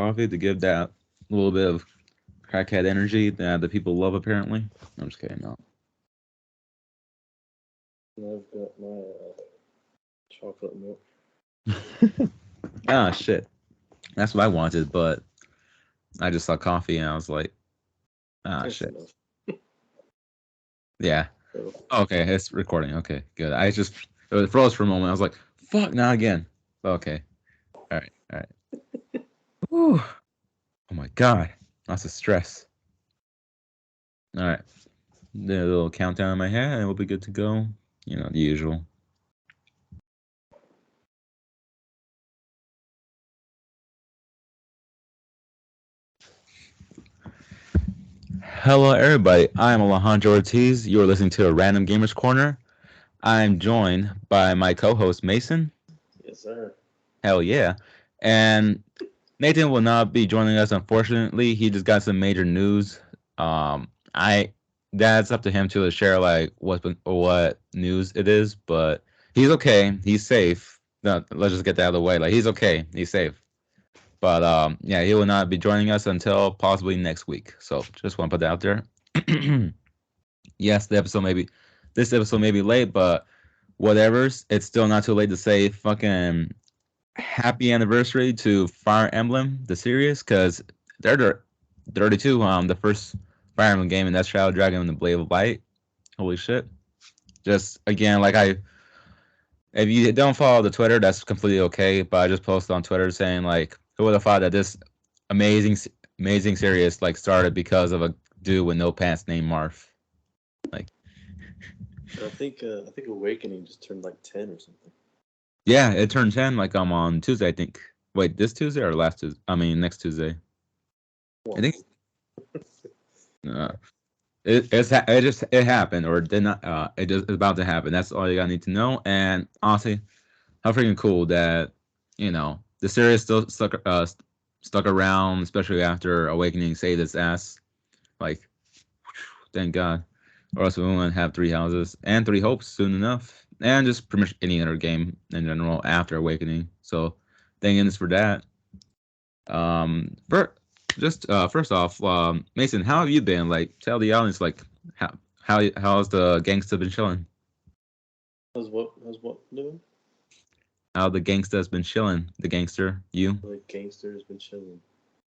coffee to give that little bit of crackhead energy that the people love, apparently. I'm just kidding, no. And I've got my chocolate milk. Ah, shit. That's what I wanted, but I just saw coffee and I was like, ah, That's shit. enough. Yeah. So, Okay, it's recording. Okay, good. I just it froze for a moment. I was like, fuck, not again. Okay. All right. All right. Whew. Oh my god. Lots of stress. All right. The little countdown in my head and we'll be good to go. You know, the usual. Hello, everybody. I'm Alejandro Ortiz. You're listening to a Random Gamers Corner. I'm joined by my co-host Mason. yes, sir. Hell yeah. And Nathan will not be joining us, unfortunately. He just got some major news. I that's up to him to share like what news it is, but he's okay. He's safe. No, let's just get that out of the way. Like he's okay. He's safe. But yeah, he will not be joining us until possibly next week. So just want to put that out there. Yes, this episode may be late, but whatever's. It's still not too late to say fucking happy anniversary to Fire Emblem, the series, because they're 32. The first Fire Emblem game, and that's Shadow Dragon and the Blade of Light. Holy shit! Just again, if you don't follow the Twitter, that's completely okay. But I just posted on Twitter saying like, who would have thought that this amazing, amazing series like started because of a dude with no pants named Marth. Like, I think Awakening just turned like 10 or something. yeah, it turned 10 like on Tuesday, I think. Wait, this Tuesday or last Tuesday? I mean, next Tuesday. I think. Uh, it happened or it did not. It just it's about to happen. That's all you gotta need to know. And honestly, how freaking cool that the series still stuck around, especially after Awakening saved its ass. Like, thank God, or else we wouldn't have Three Houses and Three Hopes soon enough, and just pretty much any other game in general after Awakening. So, thank goodness for that. For just first off, Mason, how have you been? Like, tell the audience like how's the gangsta been chilling? How's what doing? How the gangsta's been chilling? The gangster, you, Like gangsters been chilling.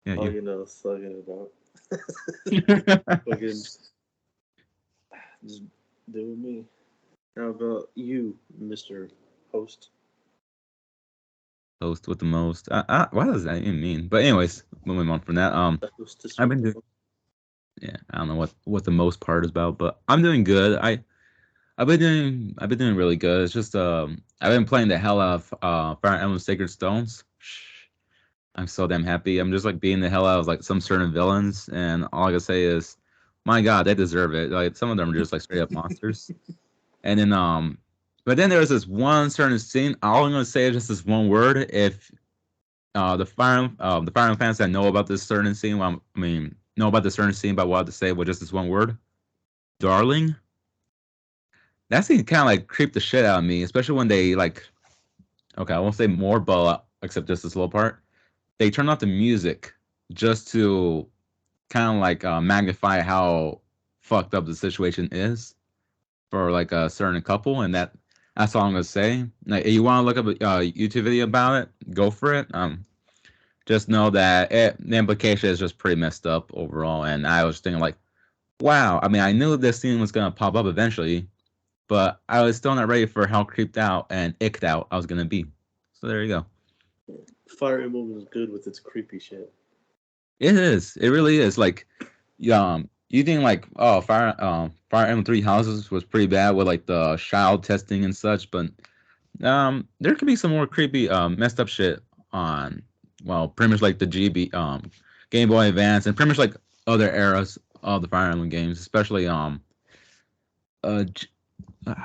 yeah, Oh, you. thugging about. Fucking just doing me. How about you, Mr. Host? Host with the most. What does that even mean? But anyways, moving on from that. The hostess I've with been the doing. most. Yeah, I don't know what the most part is about, but I'm doing good. I've been doing really good. It's just I've been playing the hell out of Fire Emblem Sacred Stones. I'm so damn happy. I'm just like beating the hell out of like some certain villains, and all I can say is, my God, they deserve it. Like some of them are just like straight up monsters. And then but then there's this one certain scene. All I'm gonna say is just this one word. If the Fire Emblem fans that know about this certain scene, well, I mean know about the certain scene, but what I have to say with just this one word, darling. That scene kind of like creeped the shit out of me, especially when they like. Okay, I won't say more, but except just this little part. They turned off the music just to kind of like magnify how fucked up the situation is for like a certain couple, and that's all I'm gonna say. Like, if you want to look up a YouTube video about it, go for it. Just know that the implication is just pretty messed up overall, and I was thinking like, wow. I mean, I knew this scene was gonna pop up eventually, but I was still not ready for how creeped out and icked out I was gonna be. So there you go. Fire Emblem is good with its creepy shit. It is. It really is. Like, you think like, oh, Fire Emblem Three Houses was pretty bad with like the child testing and such, but there could be some more creepy, messed up shit on, well, pretty much like the Game Boy Advance and pretty much like other eras of the Fire Emblem games, especially J-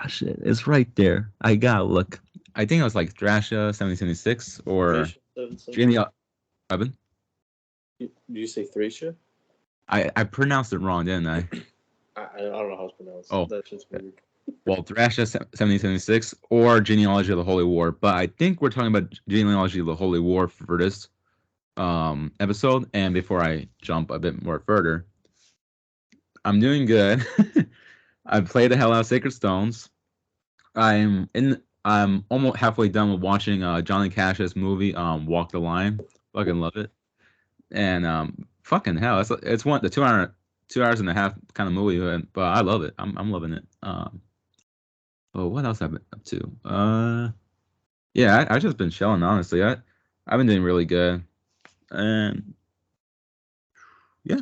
shit, it's right there. I gotta look. I think it was like Thrasher 7076 or Thracia 776. Genial Weapon. Did you say Thracia? I pronounced it wrong, didn't I? I don't know how it's pronounced. Oh, That's just weird. well, Thrasher 7076 or Genealogy of the Holy War. But I think we're talking about Genealogy of the Holy War for this. episode. And before I jump a bit more further, I'm doing good. I played the hell out of Sacred Stones. I'm almost halfway done with watching Johnny Cash's movie Walk the Line. Fucking love it. And fucking hell, it's one the 2 hours and a half kind of movie, but I love it. I'm loving it. Oh, what else I've been up to? Yeah, I just been chilling honestly. I've been doing really good, and yeah,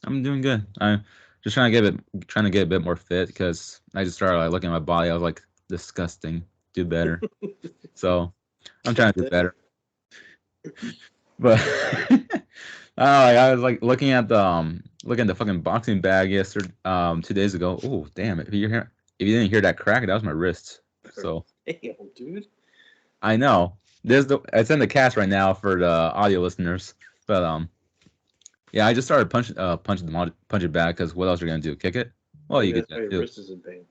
I'm doing good. I'm just trying to get a bit more fit because I just started like looking at my body. I was like disgusting. Do better. So I'm trying to do better. But I was like looking at the fucking boxing bag yesterday 2 days ago. Oh damn! If you didn't hear that crack, that was my wrist. So Damn, dude. I know it's in the cast right now for the audio listeners. But yeah, I just started punching back because what else are you gonna do? Kick it? Well, you Maybe get that's why that your too. wrist is in pain.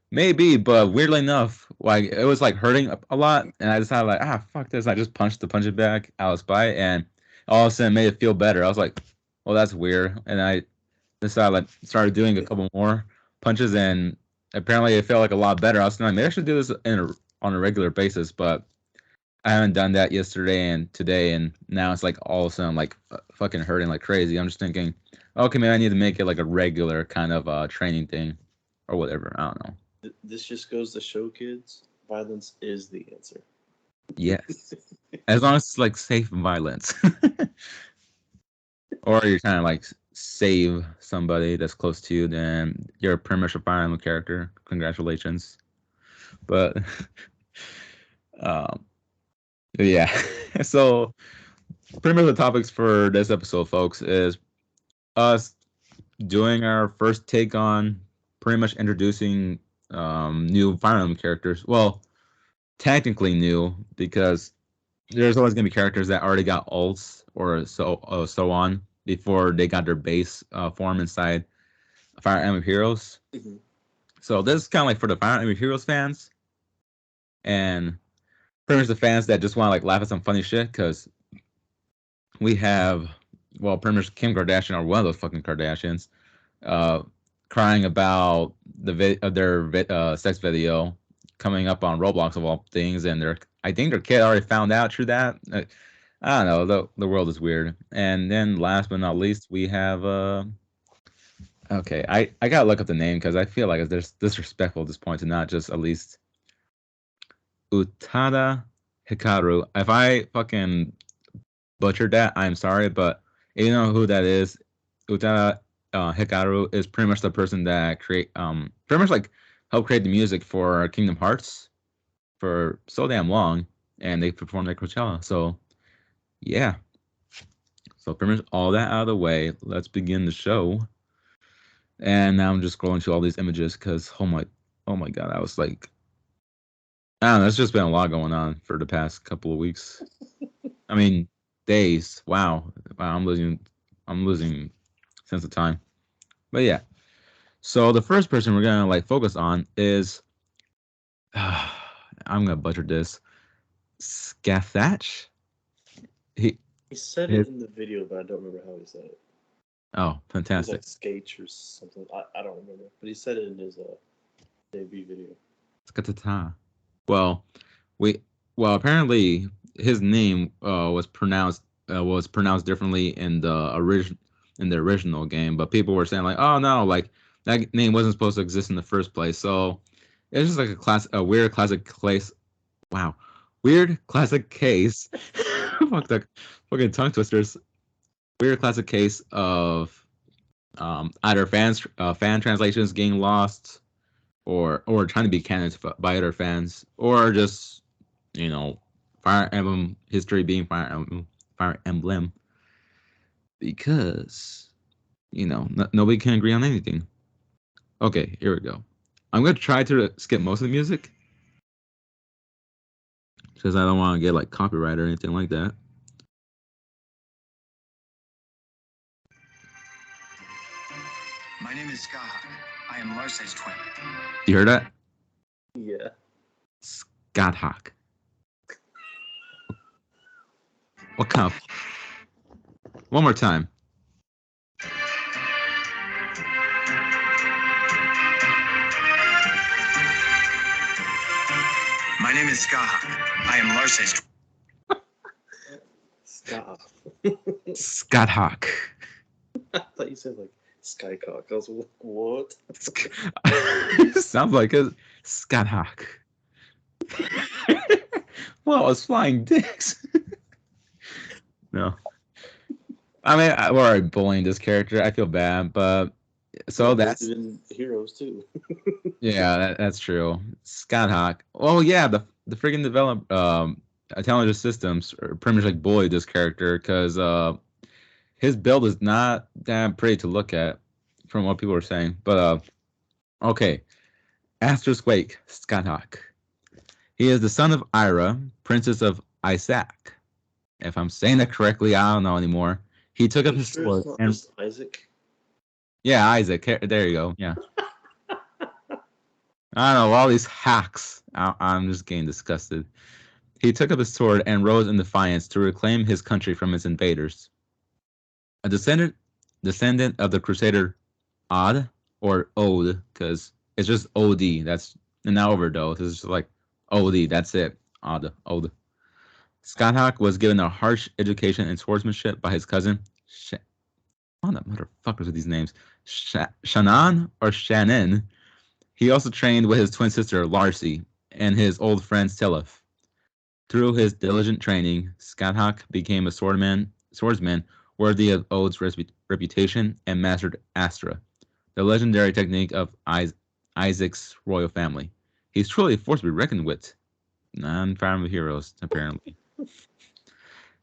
Maybe, but weirdly enough, like it was like hurting a lot, and I decided like fuck this. I just punched the punching bag out of spite, and all of a sudden it made it feel better. I was like, well, that's weird, and I decided like started doing a couple more punches, and apparently it felt like a lot better. I was like, maybe I should do this on a regular basis, but I haven't done that yesterday and today, and now it's like all of a sudden like fucking hurting like crazy. I'm just thinking, okay, maybe I need to make it like a regular kind of training thing, or whatever. I don't know. This just goes to show kids violence is the answer. Yes. As long as it's like safe violence. Or you're trying to like save somebody that's close to you, then you're pretty much a Fire Emblem character. Congratulations. But um yeah. So pretty much the topics for this episode, folks, is us doing our first take on pretty much introducing new Fire Emblem characters. Well, technically new because there's always gonna be characters that already got ults or so on before they got their base form inside Fire Emblem Heroes. Mhm. So this is kind of like for the Fire Emblem Heroes fans and pretty much the fans that just want to like laugh at some funny shit because we have pretty much Kim Kardashian or one of those fucking Kardashians uh, crying about their sex video coming up on Roblox of all things, and I think their kid already found out through that. I don't know. The world is weird. And then last but not least, we have okay, I gotta look up the name because I feel like it's disrespectful at this point to not just at least Utada Hikaru. If I fucking butchered that, I'm sorry, but if you know who that is, Utada Hikaru is pretty much the person that pretty much like helped create the music for Kingdom Hearts for so damn long, and they performed at Coachella. So yeah, so pretty much all that out of the way, let's begin the show. And now I'm just scrolling through all these images because oh my god, I was like, I don't know, it's just been a lot going on for the past couple of weeks. I mean, days. Wow, I'm losing sense of time. But yeah, so the first person we're gonna like focus on is I'm gonna butcher this. Scathach. He He said his it in the video, but I don't remember how he said it. oh It was fantastic. like skates or something. I don't remember, but he said it in his debut video. Skatata. Well, we apparently his name was pronounced differently in the original game, but people were saying like, oh no, like that name wasn't supposed to exist in the first place. So it's just like a weird classic case. Wow, weird classic case. Fuck the fucking tongue twisters. Weird classic case of either fan translations getting lost or trying to be canon by other fans, or just you know Fire Emblem history being Fire Emblem, because nobody can agree on anything. Okay, here we go. I'm gonna try to skip most of the music because I don't want to get like copyright or anything like that. My name is Skahak. I am Larce's twin. You heard that? Yeah. Scott Hawk. What kind of... One more time. My name is Skahak. I am Larce's. Stop. Scott Hawk. I thought you said like Skycock. I was like, what? Sounds like a Scott Hawk. Well, it's flying dicks. No. I mean, we're already bullying this character. I feel bad, but so that's in Heroes too. yeah, that's true. Scott Hawk. Oh yeah, the freaking intelligent systems are pretty much like bullied this character because his build is not that pretty to look at from what people are saying. But okay, Asterisk Wake, Scott Hawk. He is the son of Ira, Princess of Isaac. If I'm saying that correctly, I don't know anymore. He took up his sword It's not and just Isaac. yeah, Isaac. There you go. Yeah. I don't know all these hacks. I'm just getting disgusted. He took up his sword and rose in defiance to reclaim his country from its invaders. A descendant of the Crusader Od or Ode, because it's just Od. That's an overdose. It's just like Od. That's it. Ode. Scott Hawk was given a harsh education in swordsmanship by his cousin. What the motherfuckers with these names? Shannon or Shannon. He also trained with his twin sister Larcy and his old friend Stilif. Through his diligent training, Scott Hawk became a swordsman worthy of Ode's reputation and mastered Astra, the legendary technique of Isaac's royal family. He's truly a force to be reckoned with. Non-Fire Emblem heroes, apparently.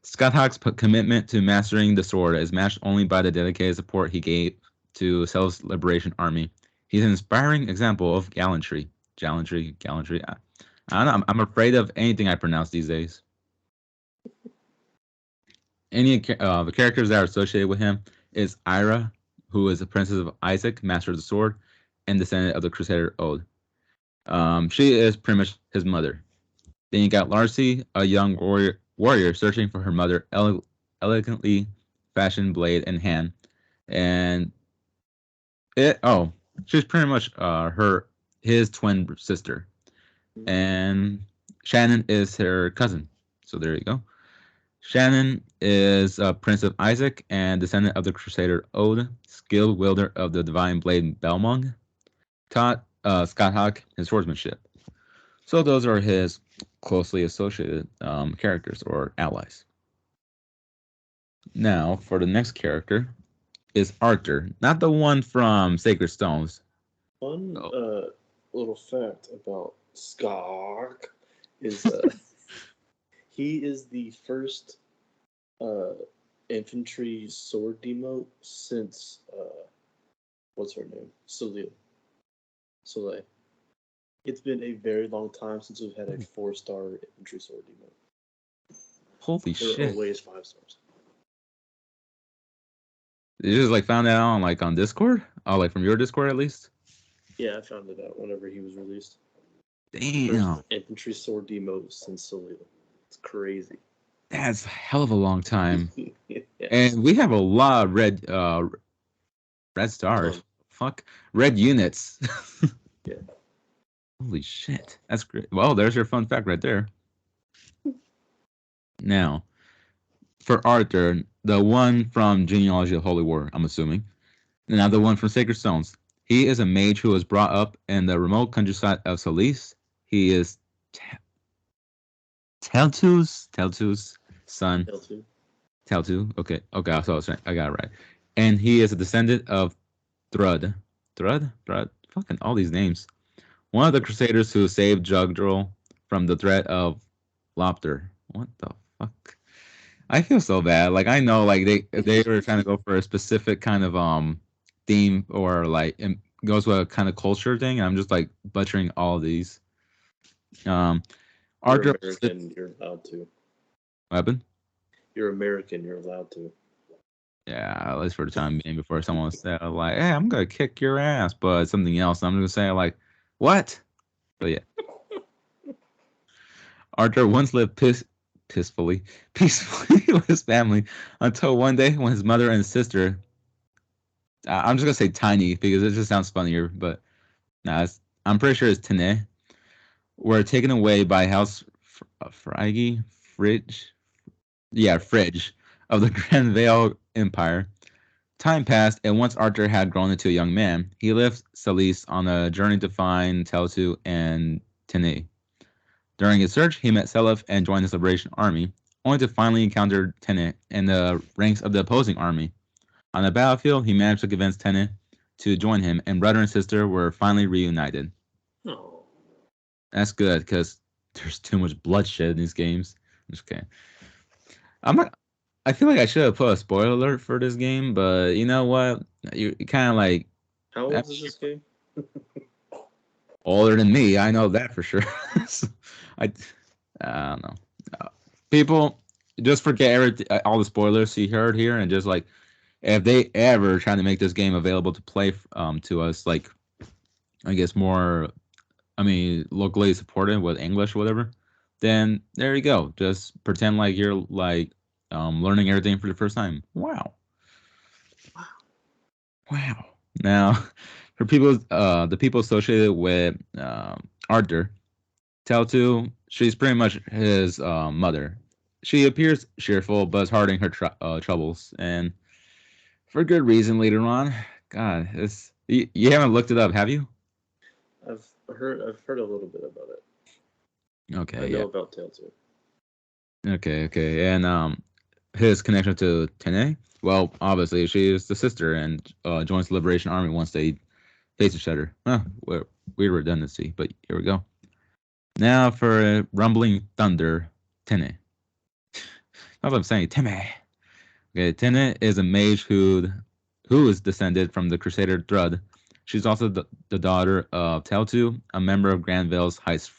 Scott Hawk's commitment to mastering the sword is matched only by the dedicated support he gave to Cell's Liberation Army. He's an inspiring example of gallantry. Gallantry. I don't know. I'm afraid of anything I pronounce these days. The characters that are associated with him is Ira, who is the princess of Isaac, master of the sword, and descendant of the Crusader Ode. She is pretty much his mother. Then you got Larcy, a young warrior searching for her mother, elegantly fashioned blade in hand, and she's pretty much his twin sister, and Shannon is her cousin. So there you go. Shannon is a prince of Isaac and descendant of the Crusader Ode, skilled wielder of the divine blade Belmung, taught Scott Hawk his swordsmanship. So those are his closely associated characters or allies. Now, for the next character is Arthur, not the one from Sacred Stones. One little fact about Skark is he is the first infantry sword demote since what's her name? Soleil. It's been a very long time since we've had a 4-star infantry sword demote. Holy shit! Always 5 stars. You just like found that on Discord? Oh, like from your Discord at least? Yeah, I found it out whenever he was released. Damn. First infantry sword demote since Soleil. It's crazy. That's a hell of a long time. Yes. And we have a lot of red stars. Fuck. Red units. Yeah. Holy shit. That's great. Well, there's your fun fact right there. Now, for Arthur, the one from Genealogy of Holy War, I'm assuming. Now, the one from Sacred Stones. He is a mage who was brought up in the remote countryside of Solis. He is Teltu's son. Teltu. Okay. I got it right. And he is a descendant of Thrud. Fucking all these names. One of the Crusaders who saved Jugdrol from the threat of Lopter. What the fuck? I feel so bad. Like I know, like they were trying to go for a specific kind of theme or like it goes with a kind of culture thing. And I'm just like butchering all of these. You're Arthur, American, you're allowed to. Weapon? You're American, you're allowed to. Yeah, at least for the time being, before someone said like, "Hey, I'm gonna kick your ass," but something else, I'm gonna say like, "What?" But yeah, Arthur once lived peacefully with his family until one day when his mother and sister, I'm just gonna say Tiny because it just sounds funnier, but I'm pretty sure it's Tene, were taken away by House Fragi, Fridge, yeah, Fridge of the Grand Vale Empire. Time passed, and once Arthur had grown into a young man, he left Salis on a journey to find Teltu and Tene. During his search, he met Selef and joined the Liberation Army, only to finally encounter Tene in the ranks of the opposing army. On the battlefield, he managed to convince Tene to join him, and brother and sister were finally reunited. Oh. That's good, because there's too much bloodshed in these games. I'm just kidding. I'm not. I feel like I should have put a spoiler alert for this game, but you know what? You kind of like How old is this game? older than me. I know that for sure. So, I don't know. People just forget all the spoilers you heard here, and just like if they ever try to make this game available to play to us, like I guess more, I mean, locally supported with English or whatever, then there you go. Just pretend like you're like learning everything for the first time. Wow. Now, for people, the people associated with Arthur, Teltu, she's pretty much his mother. She appears cheerful, but is hiding her troubles, and for good reason later on. God, you haven't looked it up, have you? I've heard a little bit about it. Okay, I know about Tale 2. Okay, and his connection to Tene. Well, obviously she is the sister and joins the Liberation Army once they face each other. Huh, weird redundancy, but here we go. Now for Rumbling Thunder, Tene. That's what I'm saying, Tene. Okay, Tene is a mage who is descended from the Crusader Thrud. She's also the daughter of Teltu, a member of Granville's Heist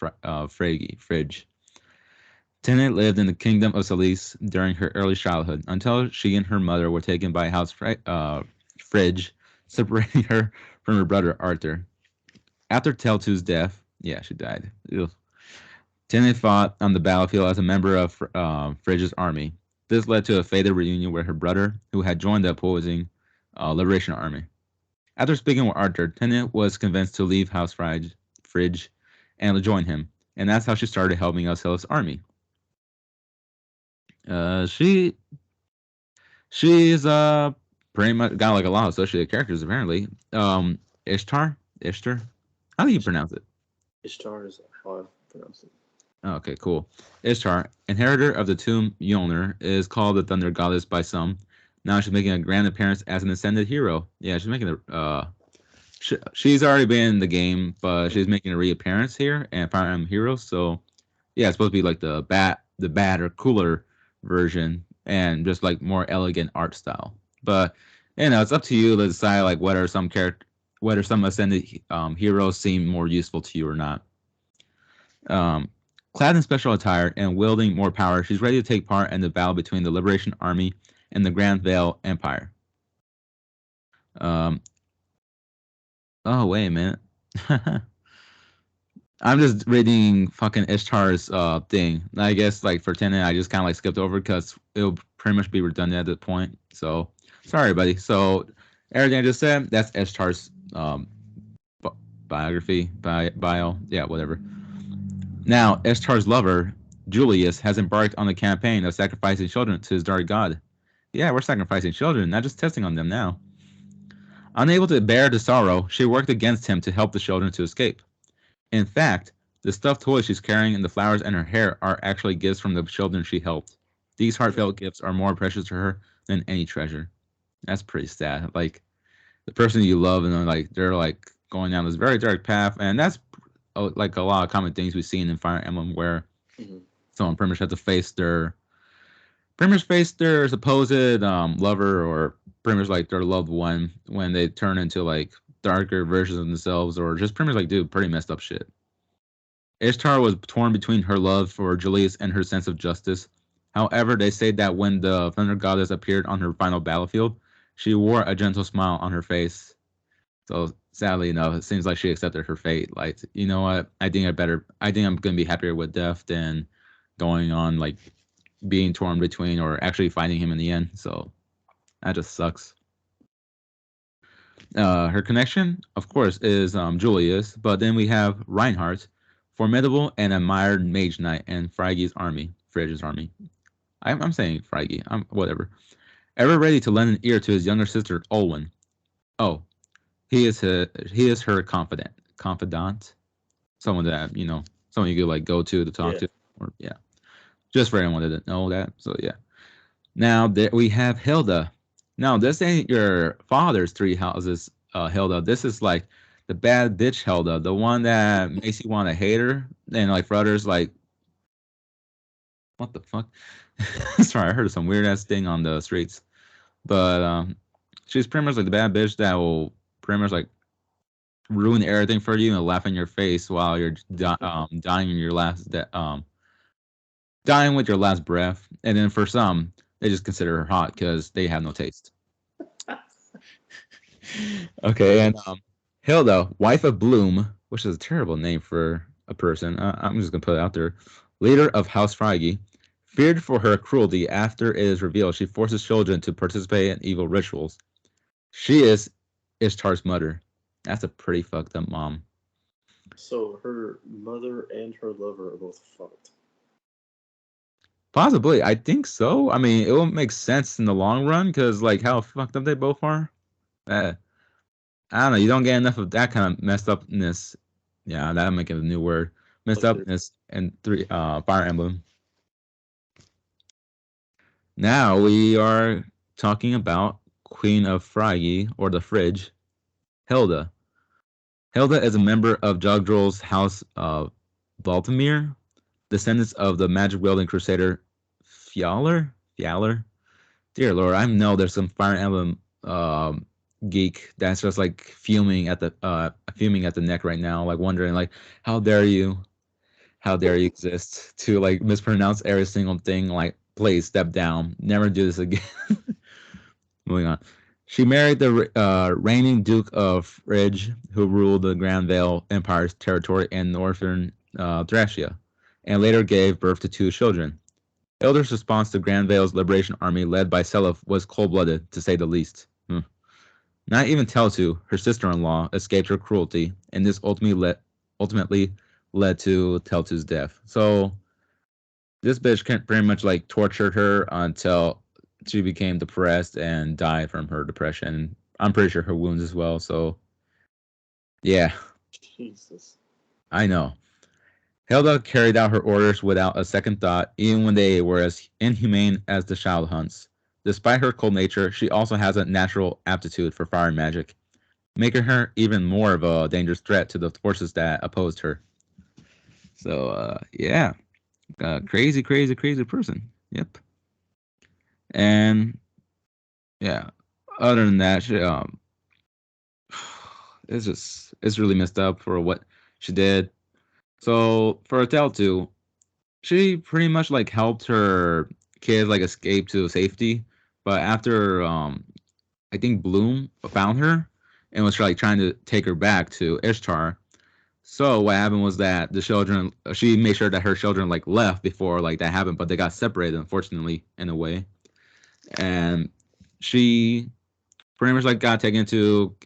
Fridge. Tene lived in the kingdom of Salis during her early childhood until she and her mother were taken by House Fridge, separating her from her brother Arthur. After Teltu's death, yeah, she died. Tene fought on the battlefield as a member of Fridge's army. This led to a fated reunion with her brother, who had joined the opposing Liberation Army. After speaking with Arthur, Tene was convinced to leave House Fridge and join him, and that's how she started helping out Selef's army. She's pretty much got like a lot of associated characters apparently. Ishtar. How do you pronounce it? Ishtar is how I pronounce it. Okay, cool. Ishtar, inheritor of the tomb Mjolnir, is called the Thunder Goddess by some. Now she's making a grand appearance as an ascended hero. Yeah, she's making a. She's already been in the game, but she's making a reappearance here and Fire Emblem Heroes. So, yeah, it's supposed to be like the bad or cooler version, and just like more elegant art style. But it's up to you to decide like whether some ascended heroes seem more useful to you or not. Clad in special attire and wielding more power, she's ready to take part in the battle between the Liberation Army and the Grand Vale Empire. Oh wait a minute. I'm just reading fucking Ishtar's thing. I guess like for Tenet, I just kind of like skipped over because it'll pretty much be redundant at this point. So sorry, buddy. So everything I just said, that's Ishtar's biography, bio, yeah, whatever. Now, Ishtar's lover, Julius, has embarked on a campaign of sacrificing children to his dark god. Yeah, we're sacrificing children, not just testing on them now. Unable to bear the sorrow, she worked against him to help the children to escape. In fact, the stuffed toys she's carrying and the flowers in her hair are actually gifts from the children she helped. These heartfelt gifts are more precious to her than any treasure. That's pretty sad. Like, the person you love, and they're like going down this very dark path, and that's like a lot of common things we've seen in Fire Emblem, where someone pretty much has to face their supposed lover, or pretty much like their loved one, when they turn into like darker versions of themselves, or just pretty much like do pretty messed up shit. Ishtar was torn between her love for Julius and her sense of justice. However, they say that when the Thunder Goddess appeared on her final battlefield, she wore a gentle smile on her face. So sadly enough, it seems like she accepted her fate. Like, you know what? I think I'm gonna be happier with death than going on like being torn between or actually fighting him in the end. So that just sucks. Her connection, of course, is Julius, but then we have Reinhardt, formidable and admired mage knight, and Freyge's army, Frigge's army. I'm saying Freyge. I'm whatever. Ever ready to lend an ear to his younger sister Olwen. Oh, he is her confidant, someone that someone you could like go to talk to, or just for anyone that didn't know that. So yeah. Now there we have Hilda. Now this ain't your father's three houses, Hilda. This is like the bad bitch Hilda, the one that makes you want to hate her, and like for others, like what the fuck? Sorry, I heard some weird ass thing on the streets, but she's pretty much like the bad bitch that will pretty much like ruin everything for you and laugh in your face while you're dying in your dying with your last breath. And then for some, they just consider her hot because they have no taste. Okay, and Hilda, wife of Bloom, which is a terrible name for a person. I'm just gonna put it out there. Leader of House Freyge, feared for her cruelty after it is revealed she forces children to participate in evil rituals. She is Ishtar's mother. That's a pretty fucked up mom. So her mother and her lover are both fucked. Possibly, I think so. I mean, it will make sense in the long run because, like, how fucked up they both are. I don't know. You don't get enough of that kind of messed upness. Yeah, that'll make it a new word. Messed upness in Fire Emblem. Now we are talking about Queen of Freyge, or the Fridge, Hilda. Hilda is a member of Jogdrol's House of Baltimere, descendants of the magic-wielding crusader Fjalar? Dear Lord, I know there's some Fire Emblem geek that's just like fuming at the neck right now, like wondering like, how dare you exist to like mispronounce every single thing. Like, please step down, never do this again. Moving on. She married the reigning Duke of Ridge, who ruled the Grand Vale Empire's territory in northern Thracia, and later gave birth to 2 children. Hilda's response to Grand Vale's liberation army led by Seliph was cold-blooded, to say the least. Not even Teltu, her sister-in-law, escaped her cruelty, and this ultimately led to Teltu's death. So this bitch pretty much like tortured her until she became depressed and died from her depression. I'm pretty sure her wounds as well. So yeah, Jesus, I know. Hilda carried out her orders without a second thought, even when they were as inhumane as the child hunts. Despite her cold nature, she also has a natural aptitude for fire magic, making her even more of a dangerous threat to the forces that opposed her. So, yeah. Crazy person. Yep. And, yeah. Other than that, it's really messed up for what she did. So, for Adele too, she pretty much like helped her kid like escape to safety, but after I think Bloom found her and was like trying to take her back to Ishtar. So what happened was that she made sure that her children like left before like that happened, but they got separated unfortunately in a way, and she pretty much like got taken into,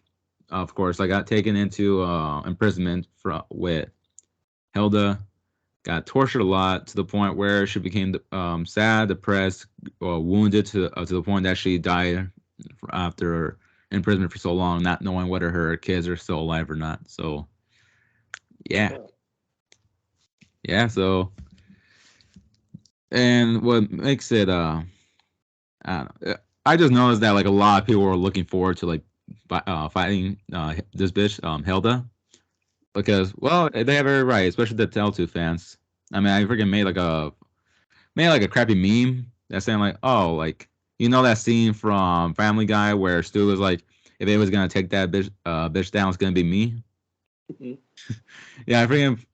of course, like got taken into imprisonment with Hilda. Got tortured a lot to the point where she became sad, depressed, or wounded to the point that she died after imprisonment for so long, not knowing whether her kids are still alive or not. So, yeah. So, and what makes it, I don't know. I just noticed that like a lot of people were looking forward to like fighting this bitch, Hilda, because well, they have it right, especially the Telltale fans. I mean, I freaking made like a crappy meme that's saying like, oh, like that scene from Family Guy where Stu was like, if it was gonna take that bitch down, it's gonna be me. Mm-hmm. Yeah, I freaking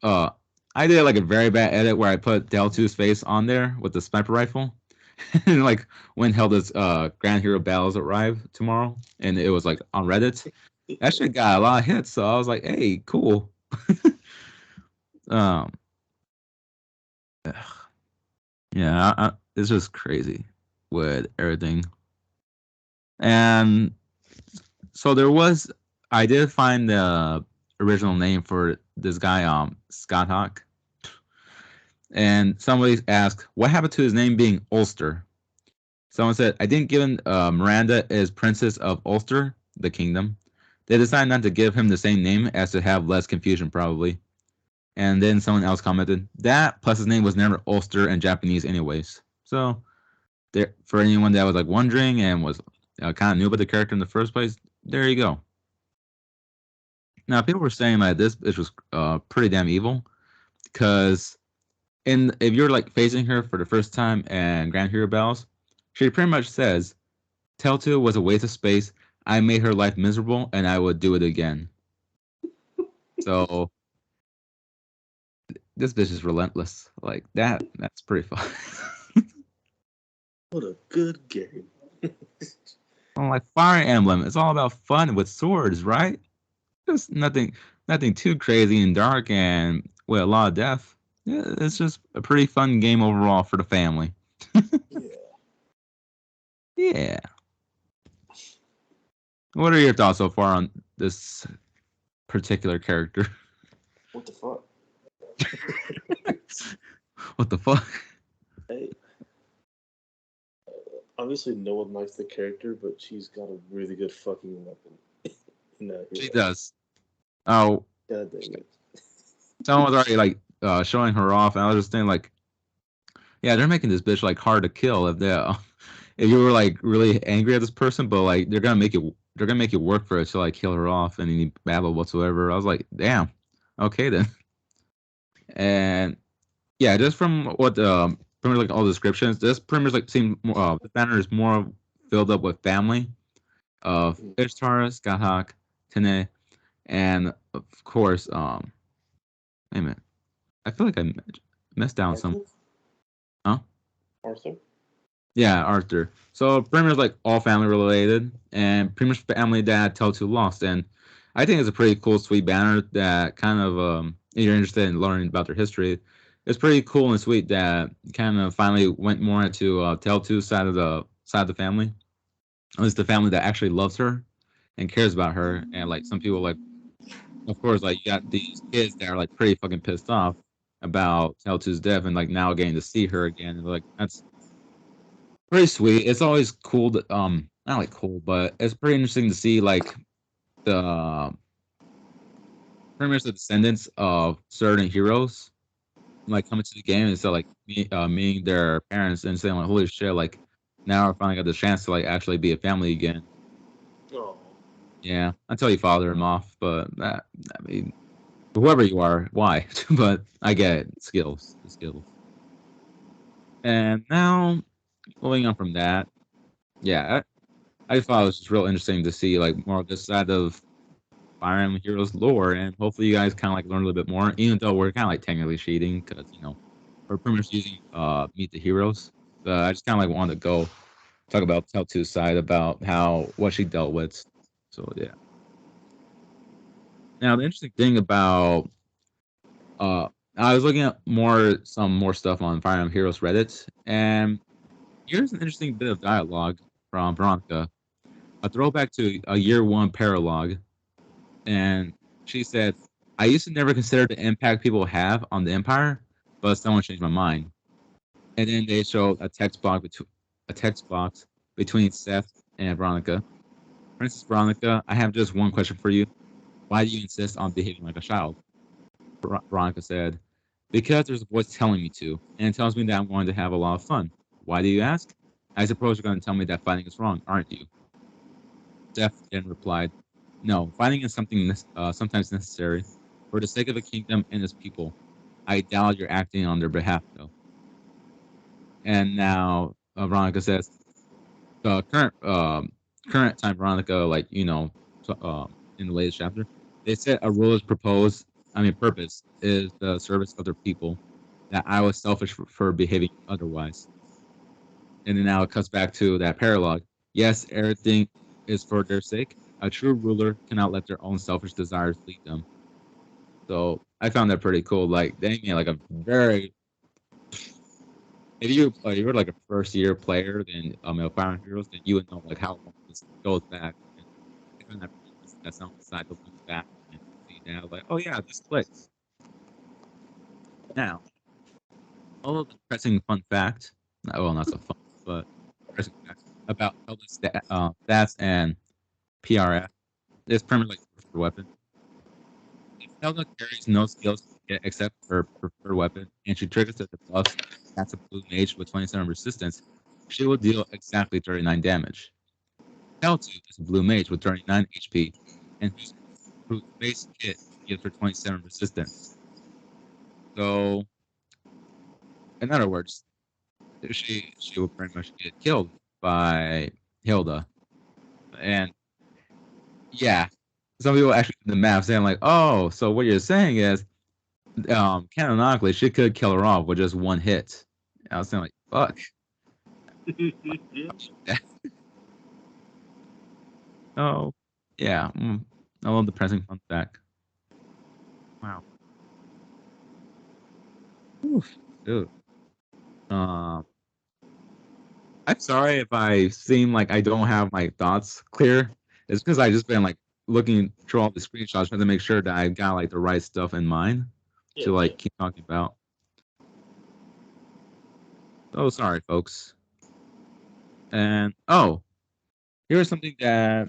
I did like a very bad edit where I put Del2's face on there with the sniper rifle. And like when Hilda's Grand Hero battles arrive tomorrow, and it was like on Reddit. That shit got a lot of hits, so I was like, hey, cool. um Yeah, it's just crazy with everything. And so I did find the original name for this guy, Scott Hawk. And somebody asked, what happened to his name being Ulster? Someone said, I think given Miranda is Princess of Ulster, the kingdom, they decided not to give him the same name as to have less confusion, probably. And then someone else commented, that plus his name was never Ulster in Japanese anyways. So there, for anyone that was like wondering and was kind of new about the character in the first place, there you go. Now, people were saying that this bitch was pretty damn evil because if you're like facing her for the first time and Grand Hero Bells, she pretty much says, Telltale was a waste of space. I made her life miserable and I would do it again. So this bitch is relentless. Like that's pretty fun. What a good game. I'm like Fire Emblem. It's all about fun with swords, right? Just nothing too crazy and dark and with a lot of death. Yeah, it's just a pretty fun game overall for the family. Yeah. Yeah. What are your thoughts so far on this particular character? What the fuck? What the fuck? Hey. Obviously, no one likes the character, but she's got a really good fucking weapon. In that She hero. does. Oh, God dang it. someone was already like showing her off, and I was just thinking like, yeah, they're making this bitch like hard to kill if they if you were like really angry at this person, but like they're gonna make it work for it to like kill her off and any battle whatsoever. I was like, damn, okay then. And yeah, just from what pretty much like all the descriptions, this pretty much like seemed more, the banner is more filled up with family of Ishtar, Skahak, Tene, and of course, wait a minute, I feel like I messed down some, Arthur? huh? Arthur? Yeah, Arthur. So pretty much like all family related, and pretty much family that Telltale lost, and I think it's a pretty cool, sweet banner that kind of if you're interested in learning about their history, it's pretty cool and sweet that kind of finally went more into Telltale's side of the family, at least the family that actually loves her and cares about her, and like some people like, of course, like you got these kids that are like pretty fucking pissed off about Telltale's death, and like now getting to see her again, and like that's pretty sweet. It's always cool to not like cool, but it's pretty interesting to see like the pretty much the descendants of certain heroes like coming to the game and so like meeting their parents and saying like holy shit, like now I finally got the chance to like actually be a family again. Oh. Yeah, until you father them off, but that I mean whoever you are, why? But I get it. The skills. And now moving on from that, yeah, I thought it was just real interesting to see like more of this side of Fire Emblem Heroes lore, and hopefully you guys kind of like learn a little bit more, even though we're kind of like technically cheating because we're pretty much using Meet the Heroes. I just kind of like wanted to go talk about Telltale's side about how what she dealt with. So yeah. Now the interesting thing about I was looking at some more stuff on Fire Emblem Heroes Reddit, and here's an interesting bit of dialogue from Veronica, a throwback to a year one paralogue. And she said, I used to never consider the impact people have on the Empire, but someone changed my mind. And then they showed a text box between Seth and Veronica. Princess Veronica, I have just one question for you. Why do you insist on behaving like a child? Veronica said, because there's a voice telling me to, and it tells me that I'm going to have a lot of fun. Why do you ask? I suppose you're going to tell me that fighting is wrong, aren't you? Seth then replied, no, fighting is sometimes necessary for the sake of the kingdom and its people. I doubt you're acting on their behalf, though. And now Veronica says, the current time Veronica, like in the latest chapter, they said a ruler's purpose is the service of their people. That I was selfish for behaving otherwise. And then now it cuts back to that paralogue. Yes, everything is for their sake. A true ruler cannot let their own selfish desires lead them. So I found that pretty cool. Like they made like a very if you were like a first year player, then Fire Emblem Heroes, then you would know like how long this goes back. And even that person that's on the side to look back and see now, like, oh yeah, this clicks. Now, all of the pressing fun fact, well, not so fun, but pressing fact about Zelda's stats and PRF is primarily preferred weapon. If Zelda carries no skills except her preferred weapon, and she triggers the debuffs, that's a blue mage with 27 resistance, she will deal exactly 39 damage. L2 is a blue mage with 39 HP, and whose base hit gives her 27 resistance. So, in other words, she will pretty much get killed by Hilda. And yeah, some people actually do the math saying like, oh, so what you're saying is, canonically, she could kill her off with just one hit. I was saying like, fuck. Oh, yeah. I love the pressing fun fact. Wow. Oof, dude. Um, I'm sorry if I seem like I don't have my thoughts clear. It's because I just been like looking through all the screenshots trying to make sure that I got like the right stuff in mind to like keep talking about. Oh, sorry, folks. And here's something that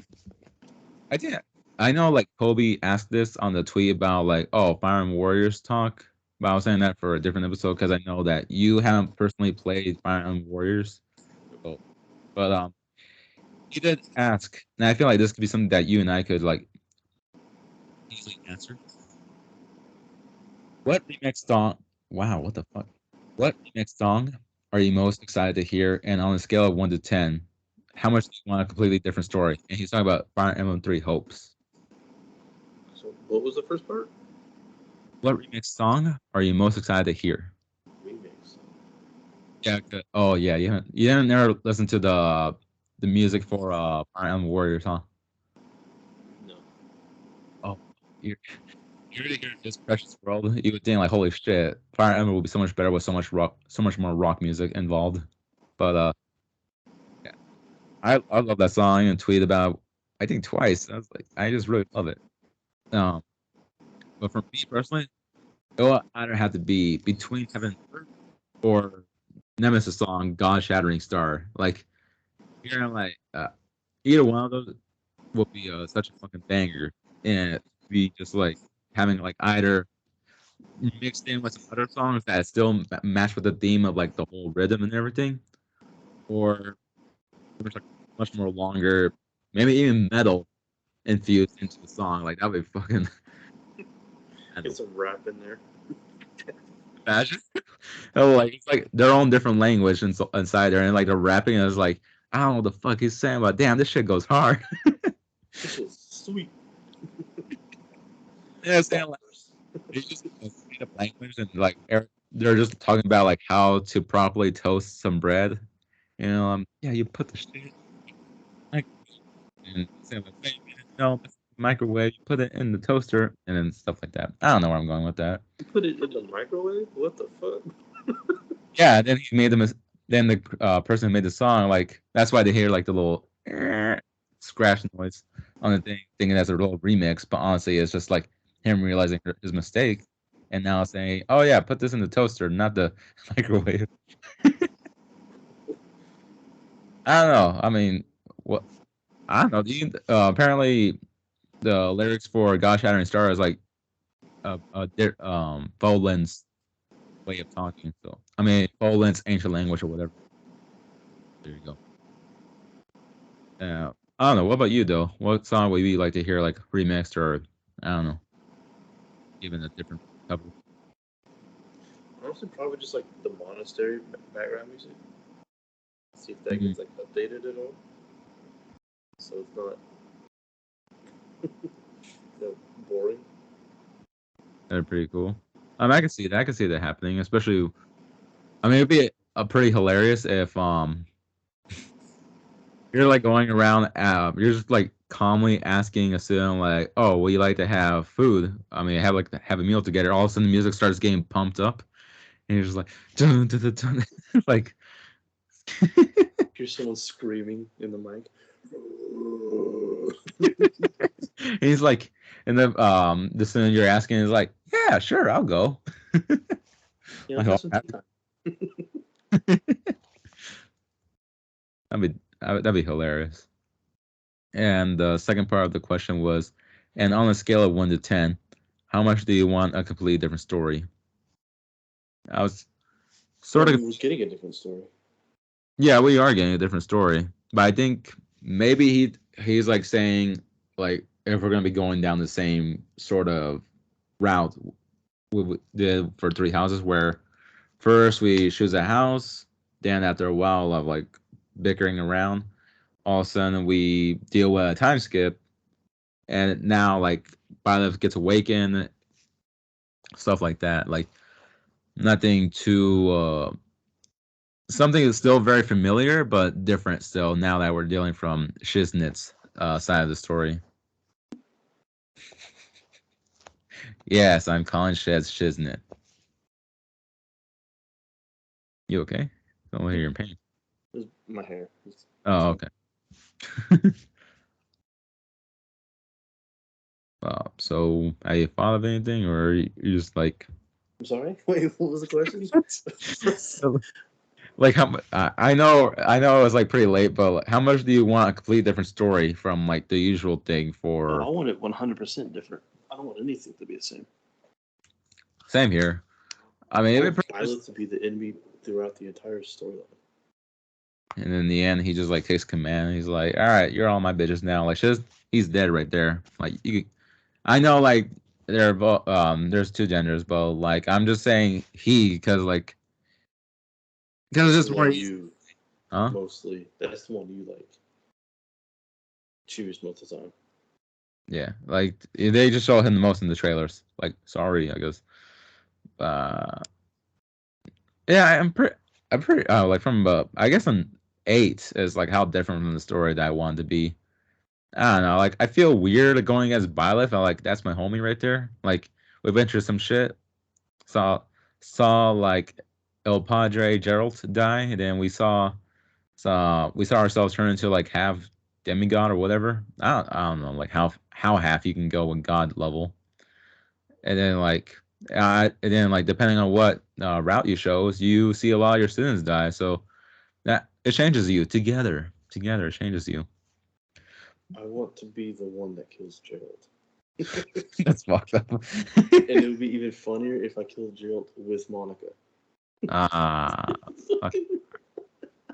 I did. I know like Kobe asked this on the tweet about like, oh, Fire Emblem Warriors talk. But I was saying that for a different episode because I know that you haven't personally played Fire Emblem Warriors. But he did ask, and I feel like this could be something that you and I could like easily answer. What remix song? Wow, what the fuck? What remix song are you most excited to hear? And on a scale of 1 to 10, how much do you want a completely different story? And he's talking about Fire Emblem 3 Hopes. So what was the first part? What remix song are you most excited to hear? Remix. Yeah. Oh yeah, you haven't never listened to the music for Fire Emblem Warriors, huh? No. Oh, you're to hear this precious world. You would think like, holy shit, Fire Emblem would be so much better with so much more rock music involved. But yeah, I love that song and tweet about I think twice. I was like, I just really love it. Um, but for me personally, it will either have to be between Heaven and Earth or Nemesis song God Shattering Star. Like here I'm like either one of those will be such a fucking banger and be just like having like either mixed in with some other songs that still match with the theme of like the whole rhythm and everything, or there's like much more longer, maybe even metal infused into the song. Like that would be fucking. Get some rap in there. Imagine. Oh, like it's like their own different language inside there, and like they're rapping, and it's like I don't know what the fuck he's saying, but damn, this shit goes hard. This is sweet. Yeah, saying like it's just a made up language, and like they're just talking about like how to properly toast some bread. You know, yeah, you put the shit like and saying like, wait a minute, no, that's the microwave. You put it in the toaster, and then stuff like that. I don't know where I'm going with that. You put it in the microwave? What the fuck? Yeah, then he made them. Then the person who made the song, like that's why they hear like the little scratch noise on the thing, thinking that's a little remix. But honestly, it's just like him realizing his mistake, and now saying, "Oh yeah, put this in the toaster, not the microwave." I don't know. I mean, what? I don't know. Apparently, the lyrics for "God Shattering Star" is like Poland's way of talking. So I mean, Poland's ancient language or whatever. There you go. I don't know. What about you though? What song would you like to hear like remixed or I don't know, even a different cover? Honestly, probably just like the monastery background music. See if that Mm-hmm. gets like updated at all. So it's not boring. They're pretty cool. I can see that. I can see that happening, especially. I mean, it'd be pretty hilarious if you're like going around. You're just like calmly asking a student like, "Oh, would you like to have food? I mean, have a meal together." All of a sudden, the music starts getting pumped up, And he's just like, dun, dun, dun, dun. Like, Hear someone screaming in the mic. he's like, and the student you're asking is like, yeah, sure, I'll go. You know, Like, have all some happy. time. That'd be hilarious. And the second part of the question was, and on a scale of 1 to 10, how much do you want a completely different story? I was sort of, We're getting a different story. yeah, we are getting a different story, but I think maybe he's like saying like if we're gonna be going down the same sort of route we did for Three Houses, where first we choose a house, then after a while of like bickering around, all of a sudden we deal with a time skip, and now like Violet gets awakened, stuff like that. Like nothing too something is still very familiar but different still now that we're dealing from Shiznit's side of the story. Yes, I'm calling Sheds Shiznit. You okay? Don't hear you're in pain. It's my hair. Oh, okay. So have you thought of anything, or you just like I'm sorry. Wait, what was the question? like how I know it was like pretty late, but like, how much do you want a completely different story from like the usual thing Oh, I for? want it 100% different. I don't want anything to be the same. Same here. I mean, I it'd be want pretty Violet to be the enemy throughout the entire storyline. And in the end, he just like takes command. He's like, "All right, you're all my bitches now." Like, he's dead right there. Like, I know, like, there's two genders, but like, I'm just saying he because That's it's the just more one easy. you Huh? mostly. That's the one you like choose most of the time. Yeah, like they just show him the most in the trailers. Like, sorry, I guess. Uh, yeah, I'm pretty. Like from I guess an 8 is like how different from the story that I wanted to be. I don't know. Like, I feel weird going against Byleth. I'm like, that's my homie right there. Like, we went through some shit. Saw, saw like El Padre Gerald die, and then we saw ourselves turn into like half demigod or whatever. I don't know, like how half you can go with God level, and then depending on what route you chose, you see a lot of your students die. So that it changes you together. Together, it changes you. I want to be the one that kills Gerald. That's fucked up. And it would be even funnier if I killed Gerald with Monica. Ah, fuck,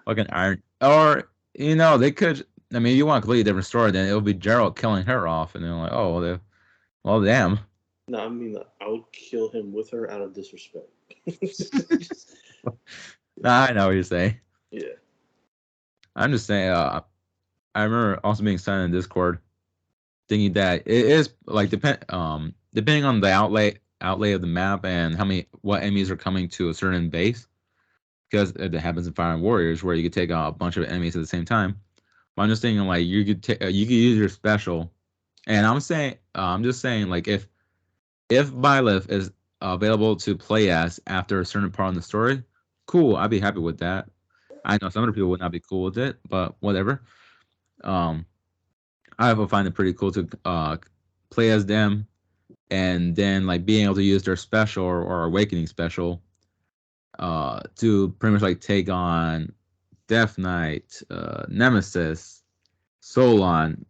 fucking iron. Or they could. I mean, you want a completely different story, then it would be Gerald killing her off, and then like, oh, well, damn. No, I mean, I would kill him with her out of disrespect. Nah, I know what you're saying. Yeah. I'm just saying. I remember also being silent in Discord, thinking that it is like depending on the outlay of the map and what enemies are coming to a certain base, because it happens in Fire Emblem Warriors where you could take a bunch of enemies at the same time. But I'm just thinking like you could use your special, and I'm just saying like if Byleth is available to play as after a certain part in the story, cool. I'd be happy with that. I know some other people would not be cool with it, but whatever. Um, I would find it pretty cool to play as them, and then like being able to use their special or awakening special to pretty much like take on Death Knight, Nemesis, Solon.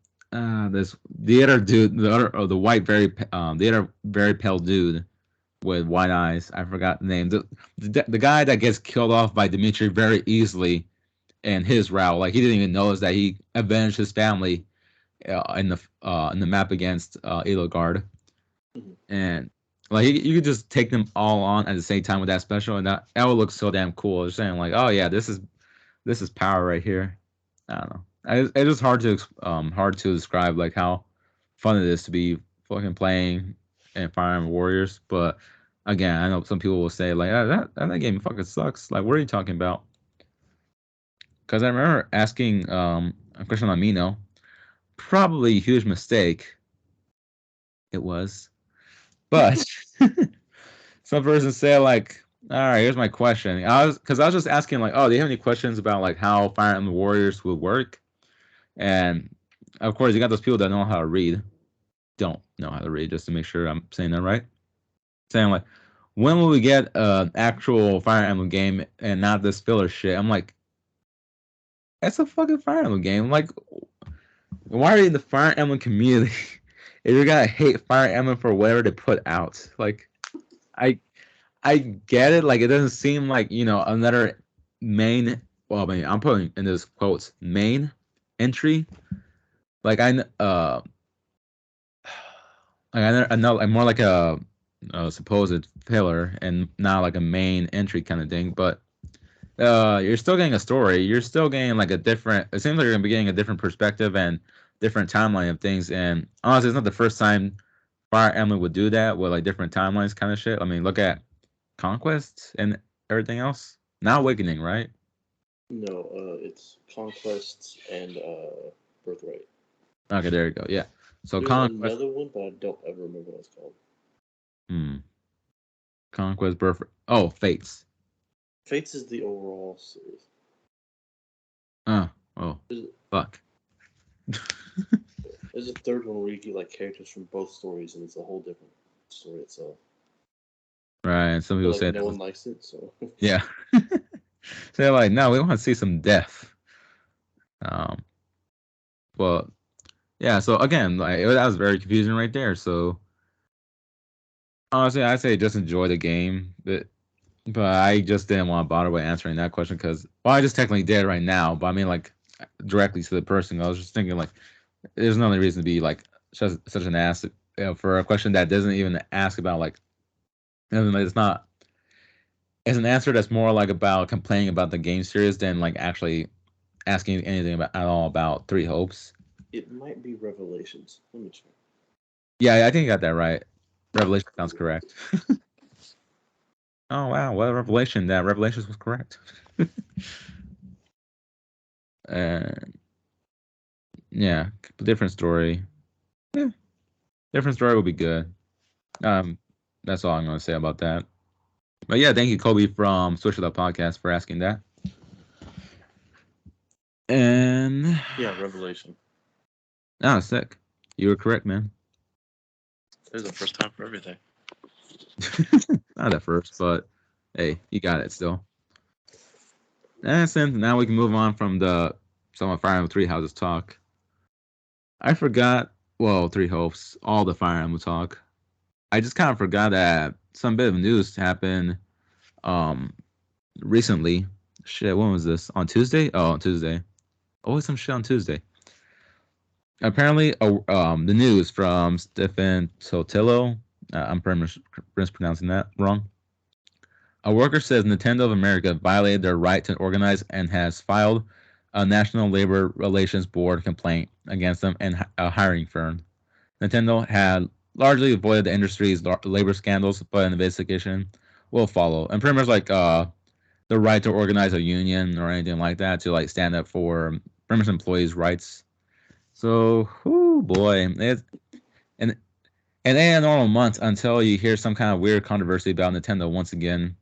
This the other dude, the white the other very pale dude with white eyes. I forgot the name. The guy that gets killed off by Dimitri very easily in his route. Like he didn't even notice that he avenged his family in the map against Elogard, Mhm. and like you could just take them all on at the same time with that special, and that would look so damn cool. Just saying like, oh yeah, this is power right here. I don't know. It's just hard to describe like how fun it is to be fucking playing in Fire Emblem Warriors. But again, I know some people will say like, that game fucking sucks. Like, what are you talking about? Because I remember asking a question on Mino, probably a huge mistake. It was, but some person say like, All right, here's my question. Because I was just asking like, oh, do you have any questions about like how Fire Emblem Warriors would work? And of course, you got those people that know how to read, don't know how to read, just to make sure I'm saying that right. Saying like, when will we get an actual Fire Emblem game and not this filler shit? I'm like, that's a fucking Fire Emblem game. Like, why are you in the Fire Emblem community if you're gonna hate Fire Emblem for whatever they put out? Like, I I get it. Like, it doesn't seem like another main. Well, I mean, I'm putting in this quotes main entry. Like I know like more like a supposed filler and not like a main entry kind of thing. But you're still getting a story. You're still getting like a different. It seems like you're gonna be getting a different perspective and different timeline of things. And honestly, it's not the first time Fire Emblem would do that with like different timelines kind of shit. I mean, look at Conquest and everything else. Not Awakening, right? No, it's Conquest and Birthright. Okay, there you go. Yeah. So There's Conquest. another one, but I don't ever remember what it's called. Conquest, Birth. Oh, Fates. Fates is the overall series. Oh, There's, fuck. there's a third one where you get like characters from both stories, and it's a whole different story itself. Right. And some But people like say no one likes it, so yeah. So they're like, no, we want to see some death. Um. Well, yeah. So again, like that was very confusing right there. So honestly, I say just enjoy the game, but I just didn't want to bother with answering that question because, well, I just technically did right now, but I mean, like, directly to the person. I was just thinking, like, there's no reason to be, like, such an ass for a question that doesn't even ask about, like, it's not, it's an answer that's more, like, about complaining about the game series than, like, actually asking anything about at all about Three Hopes. it might be Revelations. Let me check. Yeah, I think you got that right. Revelation sounds correct. Oh, wow, what a revelation. That Revelations was correct. And yeah, different story. Yeah, different story would be good. Um, that's all I'm gonna say about that. But yeah, thank you, Kobe from Switch It Up Podcast for asking that. And Yeah, Revelation. sick. You were correct, man. There's a first time for everything. Not at first, but hey, you got it still. And since now we can move on from the some of Fire Emblem Three Houses talk. I forgot. Well, Three Hopes, all the Fire Emblem talk. I just kind of forgot that some bit of news happened um recently. Shit, when was this? On Tuesday? Oh, on Tuesday. Always some shit on Tuesday. Apparently, the news from Stefan Sotillo. I'm pretty much mispronouncing that wrong. A worker says Nintendo of America violated their right to organize and has filed a National Labor Relations Board complaint against them and a hiring firm. Nintendo had largely avoided the industry's labor scandals, but an investigation will follow. And pretty much like the right to organize a union or anything like that to like stand up for pretty much employees' rights. So, oh boy, and it ain't a normal month until you hear some kind of weird controversy about Nintendo once again.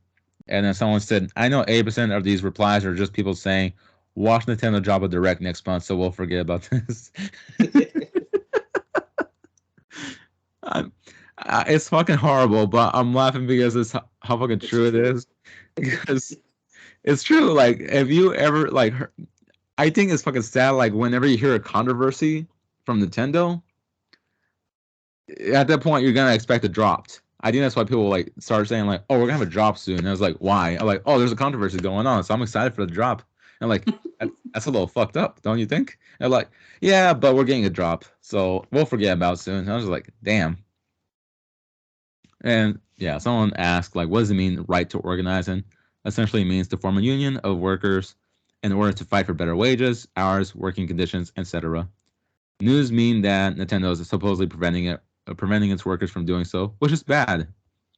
And then someone said, I know 80% of these replies are just people saying, watch Nintendo drop a direct next month, so we'll forget about this. It's fucking horrible, but I'm laughing because it's how fucking true it is. Because it's true. Like, if you ever, like, I think it's fucking sad, like, whenever you hear a controversy from Nintendo, at that point you're gonna expect it dropped. I think that's why people like start saying like, "Oh, we're gonna have a drop soon." And I was like, "Why?" I'm like, "Oh, there's a controversy going on, so I'm excited for the drop." And like, that's a little fucked up, don't you think? And like, yeah, but we're getting a drop, so we'll forget about it soon. And I was like, "Damn." And yeah, someone asked like, "What does it mean, right to organize?" And essentially, it means to form a union of workers in order to fight for better wages, hours, working conditions, etc. News mean that Nintendo is supposedly preventing its workers from doing so, which is bad.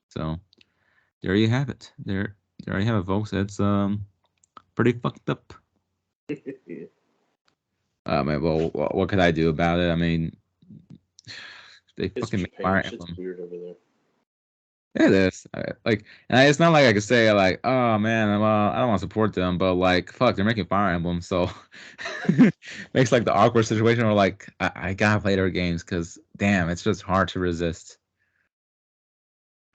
So there you have it. There you have it, folks. It's pretty fucked up. Yeah. Well, what could I do about it? I mean, they It's fucking make Japan. Fire Shit's Emblem. weird over there. It is and it's not like I could say like, oh man, I don't want to support them, but like, fuck, they're making Fire Emblem, so makes like the awkward situation where like I gotta play their games because damn, it's just hard to resist.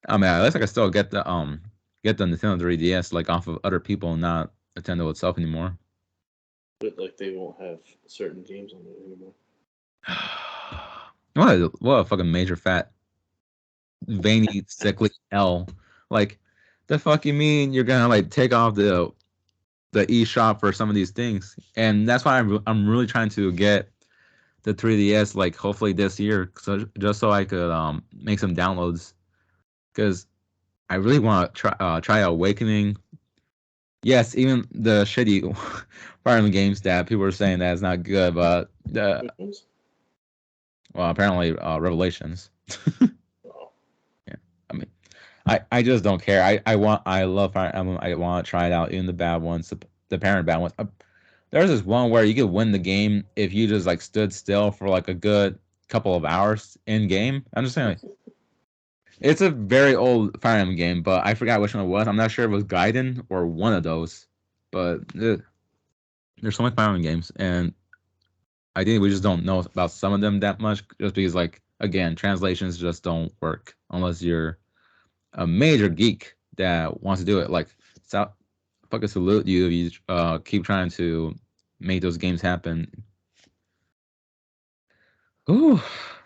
I mean, at least I can still get the Nintendo 3DS like off of other people, not Nintendo itself anymore. But like they won't have certain games on it anymore. What a fucking major fat veiny sickly L. Like the fuck you mean you're gonna like take off the eShop for some of these things, and that's why I'm really trying to get the 3DS like hopefully this year, so just so I could make some downloads, because I really want to try Awakening. Yes, even the shitty Fire Emblem games that people are saying that is not good, but Which ones? well, apparently Revelations. Oh, Yeah, I mean, I just don't care. I love Fire Emblem. I want to try it out, even the bad ones, the parent bad ones. There's this one where you could win the game if you just like stood still for like a good couple of hours in game. I'm just saying, like, it's a very old Fire Emblem game, but I forgot which one it was. I'm not sure if it was Gaiden or one of those. But there's so many Fire Emblem games, and I think we just don't know about some of them that much, just because like again, translations just don't work unless you're a major geek that wants to do it. Like, so, fucking salute you if you keep trying to make those games happen. Ooh,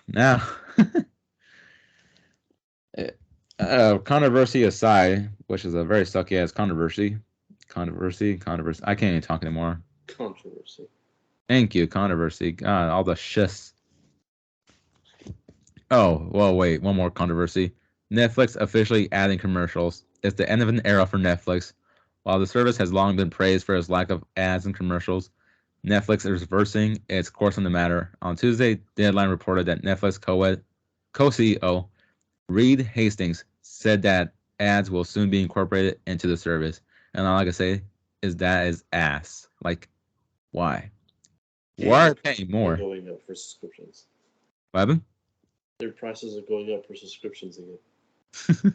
now, controversy aside, which is a very sucky ass controversy. I can't even talk anymore. controversy. Thank you, controversy. God, all the shits. Oh, well, wait, one more controversy. Netflix officially adding commercials. It's the end of an era for Netflix. While the service has long been praised for its lack of ads and commercials, Netflix is reversing its course on the matter. On Tuesday, Deadline reported that Netflix co-CEO Reed Hastings said that ads will soon be incorporated into the service. And all I can say is that is ass. Like, why? Why are they paying They're more? going up for subscriptions. What happened? Their prices are going up for subscriptions again.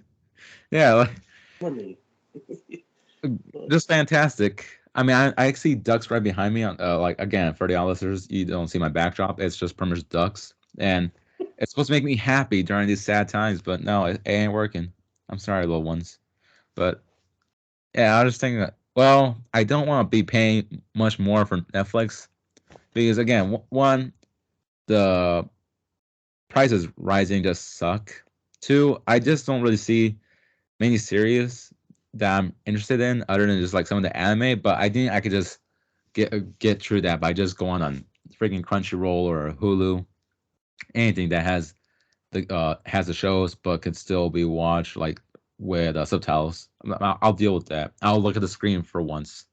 Yeah, like, Money. just fantastic. I mean, I see ducks right behind me. On like again, for the all listeners, you don't see my backdrop. It's just pretty much ducks, and it's supposed to make me happy during these sad times. But no, it ain't working. I'm sorry, little ones. But yeah, I was just thinking that. Well, I don't want to be paying much more for Netflix because again, one, the prices rising just suck. Two, I just don't really see many series that I'm interested in other than just like some of the anime. But I think I could just get through that by just going on freaking Crunchyroll or Hulu, anything that has the shows but could still be watched like with subtitles. I'll deal with that. I'll look at the screen for once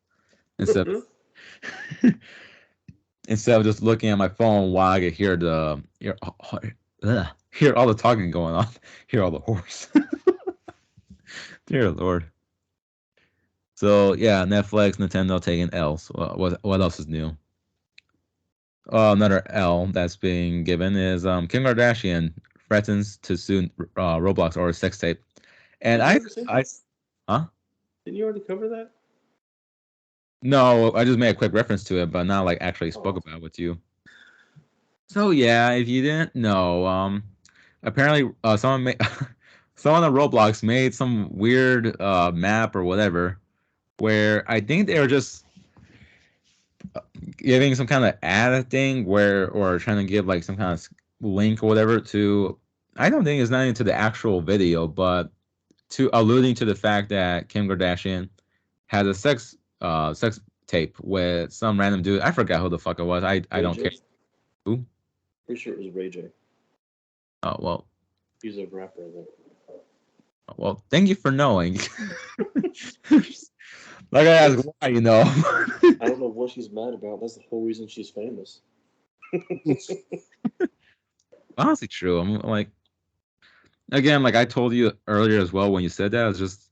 instead instead of just looking at my phone while I can hear all the talking going on, hear all the horse. Dear Lord. So yeah, Netflix, Nintendo taking L's. What else is new? Another L that's being given is Kim Kardashian threatens to sue Roblox over sex tape, and Did you already say that? huh? Didn't you already cover that? No, I just made a quick reference to it, but not like actually spoke Oh. about it with you. So yeah, if you didn't know, apparently someone made someone on Roblox made some weird map or whatever, where I think they were just giving some kind of ad thing where or trying to give like some kind of link or whatever to I don't think it's not into the actual video, but to alluding to the fact that Kim Kardashian has a sex tape with some random dude. I forgot who the fuck it was. I Ray don't J? care. Who? Pretty sure it was Ray J. Oh well. He's a rapper. Well, thank you for knowing. Like I asked why, you know. I don't know what she's mad about. That's the whole reason she's famous. Honestly, true. I'm like again, like I told you earlier as well when you said that, it's just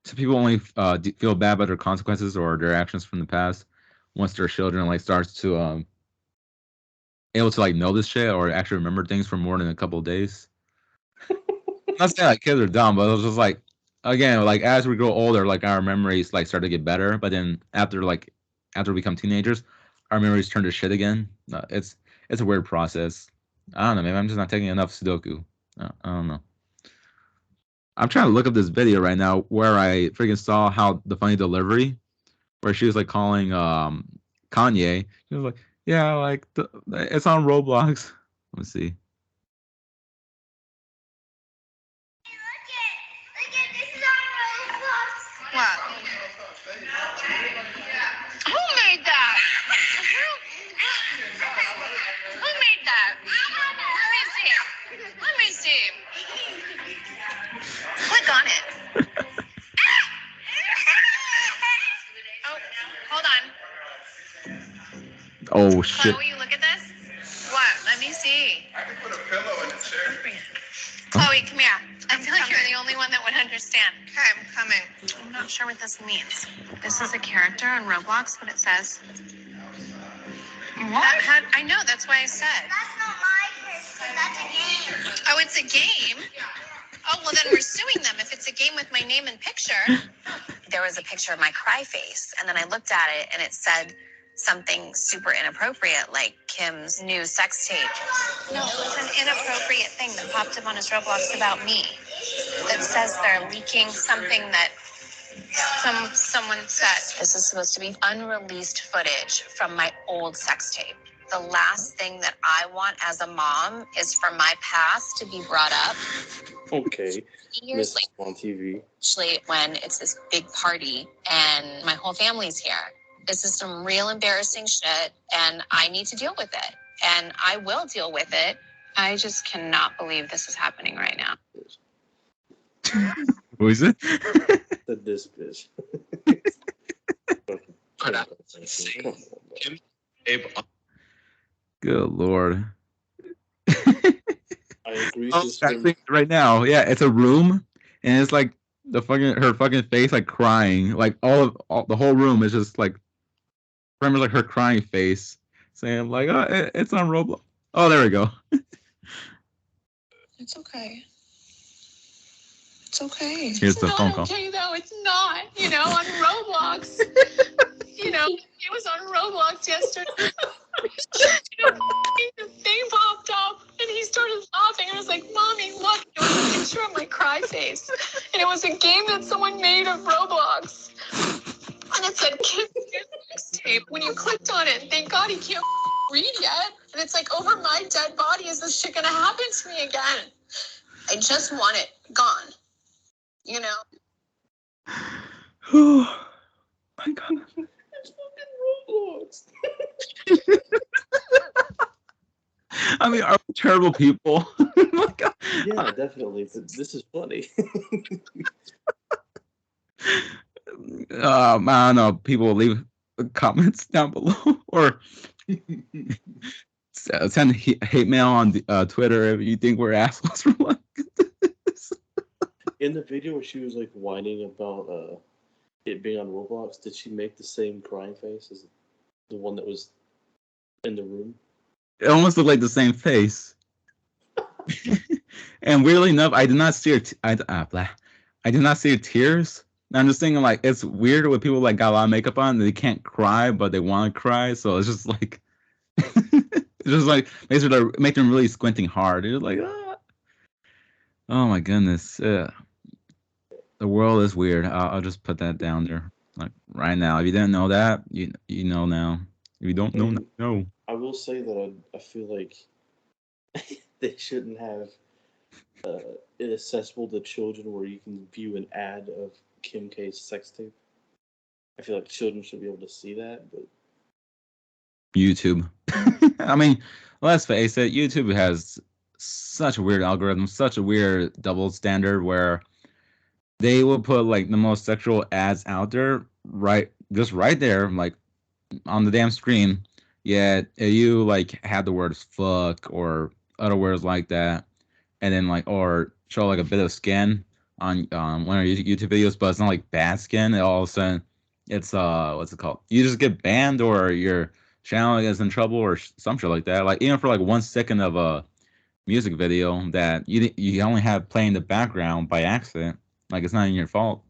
so people only feel bad about their consequences or their actions from the past once their children like starts to able to like know this shit or actually remember things for more than a couple of days. not saying like kids are dumb, but it was just like again, like as we grow older, like our memories like start to get better. But then after we become teenagers, our memories turn to shit again. It's a weird process. I don't know. Maybe I'm just not taking enough Sudoku. I don't know. I'm trying to look up this video right now where I freaking saw how the funny delivery, where she was like calling Kanye. She was like, "Yeah, like it's on Roblox." Let me see. What? Who made that? Who made that? Let me see. Click on it. Oh, hold on. Oh shit. Chloe, you look at this. What? Let me see. I can put a pillow in the chair. Chloe, come here. I feel like you're the only one that would understand. Okay, I'm coming. I'm not sure what this means. This is a character on Roblox, what it says. What? I know, that's why I said. That's not my person. That's a game. Oh, it's a game? Oh, well, then we're suing them if it's a game with my name and picture. There was a picture of my cry face, and then I looked at it, and it said something super inappropriate, like Kim's new sex tape. No, it was an inappropriate thing that popped up on his Roblox about me. That says they're leaking something that someone said. This is supposed to be unreleased footage from my old sex tape. The last thing that I want as a mom is for my past to be brought up. Okay. Years This later, on TV. especially when it's this big party and my whole family's here. This is some real embarrassing shit, and I need to deal with it. And I will deal with it. I just cannot believe this is happening right now. What is it? Said this bitch. But I Come on, bro. Good lord. I agree Oh, to I swim. think right now, yeah, it's a room, and it's like her fucking face like crying, like all the whole room is just like remember like her crying face, saying like, "Oh, it's on Roblox." Oh, there we go. It's okay. It's okay. Here's the phone call. Okay, though. It's not. On Roblox. It was on Roblox yesterday. The thing popped up, and he started laughing. I was like, "Mommy, look!" It was a picture of my cry face, and it was a game that someone made of Roblox. And it said "Kids Sex Tape." When you clicked on it, thank God he can't read yet. And it's like, over my dead body, is this shit gonna happen to me again? I just want it gone. Oh my god. It's fucking Roblox. I mean, are we terrible people? Oh my god. Yeah, definitely. But this is funny. I don't know. People will leave comments down below or send hate mail on Twitter if you think we're assholes for like this. In the video where she was like whining about it being on Roblox, did she make the same crying face as the one that was in the room? It almost looked like the same face. And weirdly enough, I did not see her. I did not see her tears. I'm just thinking like it's weird when people like got a lot of makeup on, they can't cry, but they want to cry. So it's just like, it's just like make them really squinting hard. It's like, ah. Oh my goodness, the world is weird. I'll just put that down there like right now. If you didn't know that, you know now. If you don't know, no. I will say that I feel like they shouldn't have it accessible to children where you can view an ad of Kim K's sex tape. I feel like children should be able to see that, but YouTube. I mean, let's face it, YouTube has such a weird algorithm, such a weird double standard where they will put like the most sexual ads out there right there, like on the damn screen. Yet if you like had the words fuck or other words like that, and then like or show like a bit of skin on one of your YouTube videos, but it's not like bad skin, and all of a sudden it's what's it called? You just get banned or your channel is in trouble or some shit like that. Like even for like 1 second of music video that you only have playing the background by accident. Like it's not even your fault,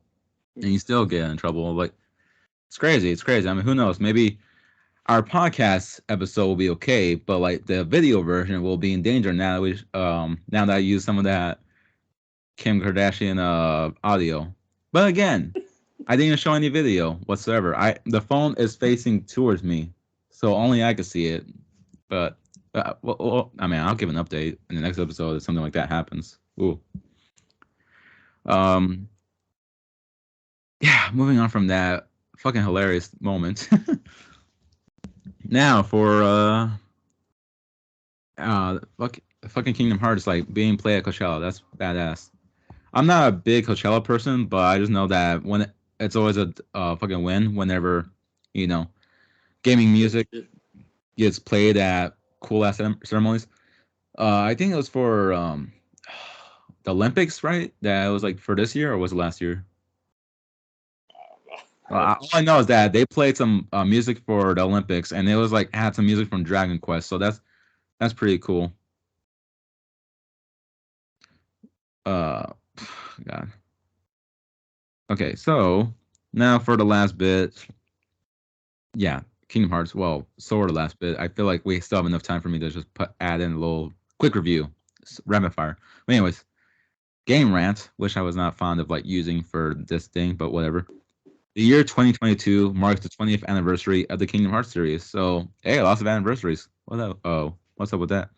and you still get in trouble. Like it's crazy. It's crazy. I mean, who knows? Maybe our podcast episode will be okay, but like the video version will be in danger now that now that I use some of that Kim Kardashian audio. But again, I didn't even show any video whatsoever. The phone is facing towards me, so only I could see it. But I mean, I'll give an update in the next episode if something like that happens. Ooh. Um. Yeah. Moving on from that fucking hilarious moment. Now for fucking Kingdom Hearts like being played at Coachella. That's badass. I'm not a big Coachella person, but I just know that it's always a fucking win whenever you know gaming music gets played at cool ass ceremonies. I think it was for the Olympics, right? That was like for this year or was it last year? All I know is that they played some music for the Olympics, and it was like had some music from Dragon Quest, so that's pretty cool. Uh, God. Okay, so now for the last bit. Yeah, Kingdom Hearts. Well, sort of last bit. I feel like we still have enough time for me to just add in a little quick review, rapid fire. But anyways, game rant, which I was not fond of like using for this thing, but whatever. The year 2022 marks the 20th anniversary of the Kingdom Hearts series. So hey, lots of anniversaries. What up? Oh, what's up with that?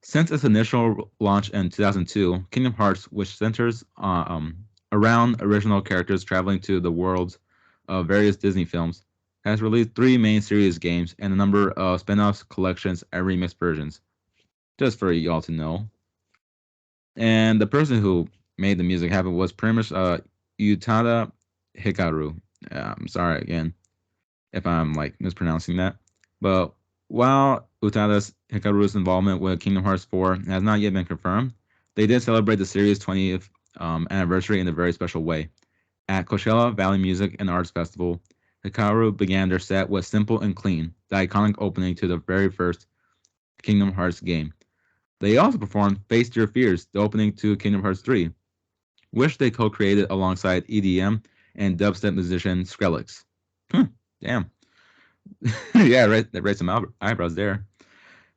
Since its initial launch in 2002, Kingdom Hearts, which centers around original characters traveling to the worlds of various Disney films, has released 3 main series games and a number of spin-offs, collections, and remix versions. Just for y'all to know. And the person who made the music happen was pretty much Utada Hikaru. I'm sorry again if I'm like mispronouncing that. But while Utada Hikaru's involvement with Kingdom Hearts 4 has not yet been confirmed, they did celebrate the series' 20th anniversary in a very special way. At Coachella Valley Music and Arts Festival, Hikaru began their set with Simple and Clean, the iconic opening to the very first Kingdom Hearts game. They also performed Face Your Fears, the opening to Kingdom Hearts 3, which they co-created alongside EDM and dubstep musician Skrillex. Damn. Yeah, right some eyebrows there.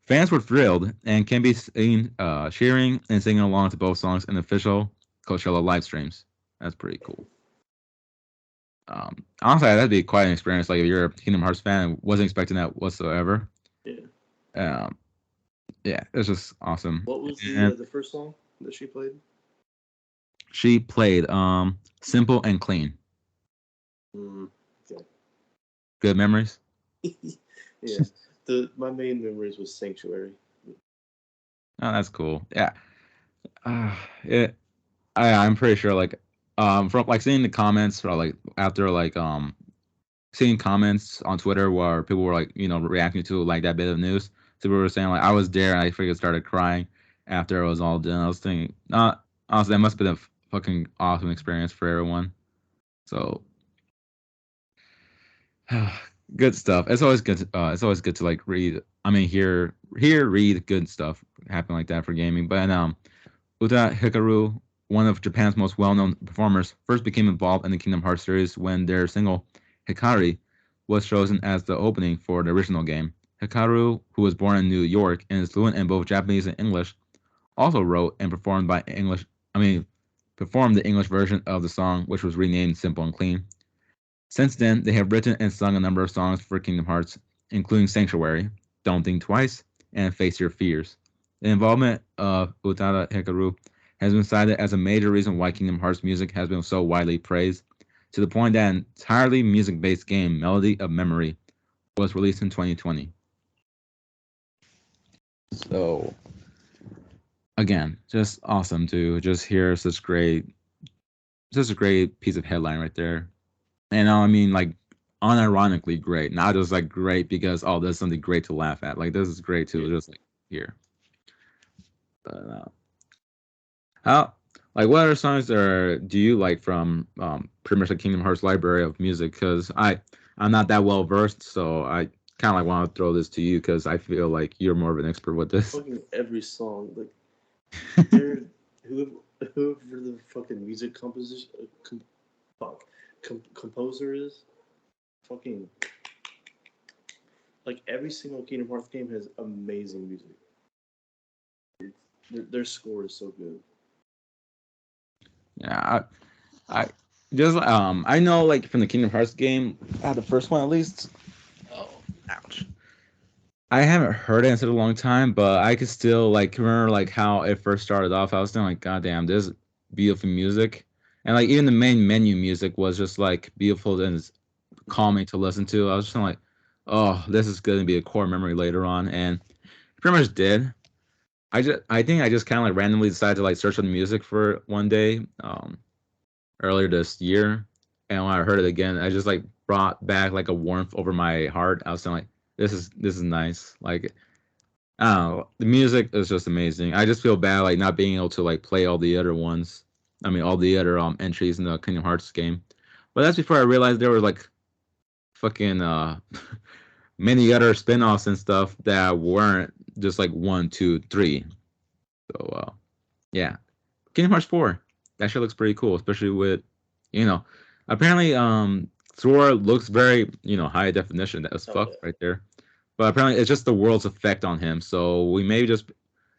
Fans were thrilled and can be seen cheering and singing along to both songs in official Coachella live streams. That's pretty cool. Honestly, that'd be quite an experience. Like if you're a Kingdom Hearts fan, wasn't expecting that whatsoever. Yeah. Yeah, it's just awesome. What was the first song that she played? She played Simple and Clean. Okay. Good memories. Yeah. My main memories was Sanctuary. Oh, that's cool. Yeah. I'm pretty sure like from like seeing the comments or like after like seeing comments on Twitter where people were like, reacting to like that bit of news. So people were saying like I was there and I freaking started crying after it was all done. I was thinking, honestly, that must have been a fucking awesome experience for everyone. So good stuff. It's always good. It's always good to like read. I mean, read good stuff happen like that for gaming. But Uta Hikaru, one of Japan's most well-known performers, first became involved in the Kingdom Hearts series when their single Hikari was chosen as the opening for the original game. Hikaru, who was born in New York and is fluent in both Japanese and English, also wrote and performed performed the English version of the song, which was renamed Simple and Clean. Since then, they have written and sung a number of songs for Kingdom Hearts, including Sanctuary, Don't Think Twice, and Face Your Fears. The involvement of Utada Hikaru has been cited as a major reason why Kingdom Hearts music has been so widely praised, to the point that an entirely music-based game, Melody of Memory, was released in 2020. So, again, just awesome to just hear such a great piece of headline right there. And I mean, like, unironically great, not just like great because there's something great to laugh at. Like this is great too, just like here. But what other songs do you like from pretty much the Kingdom Hearts library of music? Because I'm not that well versed, so I kind of like want to throw this to you because I feel like you're more of an expert with this. Fucking every song, like They're whoever the fucking music composition composer is, fucking like every single Kingdom Hearts game has amazing music. Their score is so good. Yeah, I just I know like from the Kingdom Hearts game, the first one at least. Oh, ouch. I haven't heard it in such a long time, but I could still like remember like how it first started off. I was still like, God damn, this is beautiful music, and like even the main menu music was just like beautiful and calming to listen to. I was just like, oh, this is going to be a core memory later on, and it pretty much did. I think I just kind of like randomly decided to like search on the music for one day earlier this year, and when I heard it again, I just like brought back like a warmth over my heart. I was saying like, this is nice. Like I don't know, the music is just amazing. I just feel bad like not being able to like play all the other ones. I mean, all the other entries in the Kingdom Hearts game. But that's before I realized there were like fucking many other spin-offs and stuff that weren't just like one, two, three. So yeah, Kingdom Hearts 4. That shit looks pretty cool, especially with you know, apparently Thor looks very high definition. That was Oh fuck yeah. right there. But apparently it's just the world's effect on him. So we may just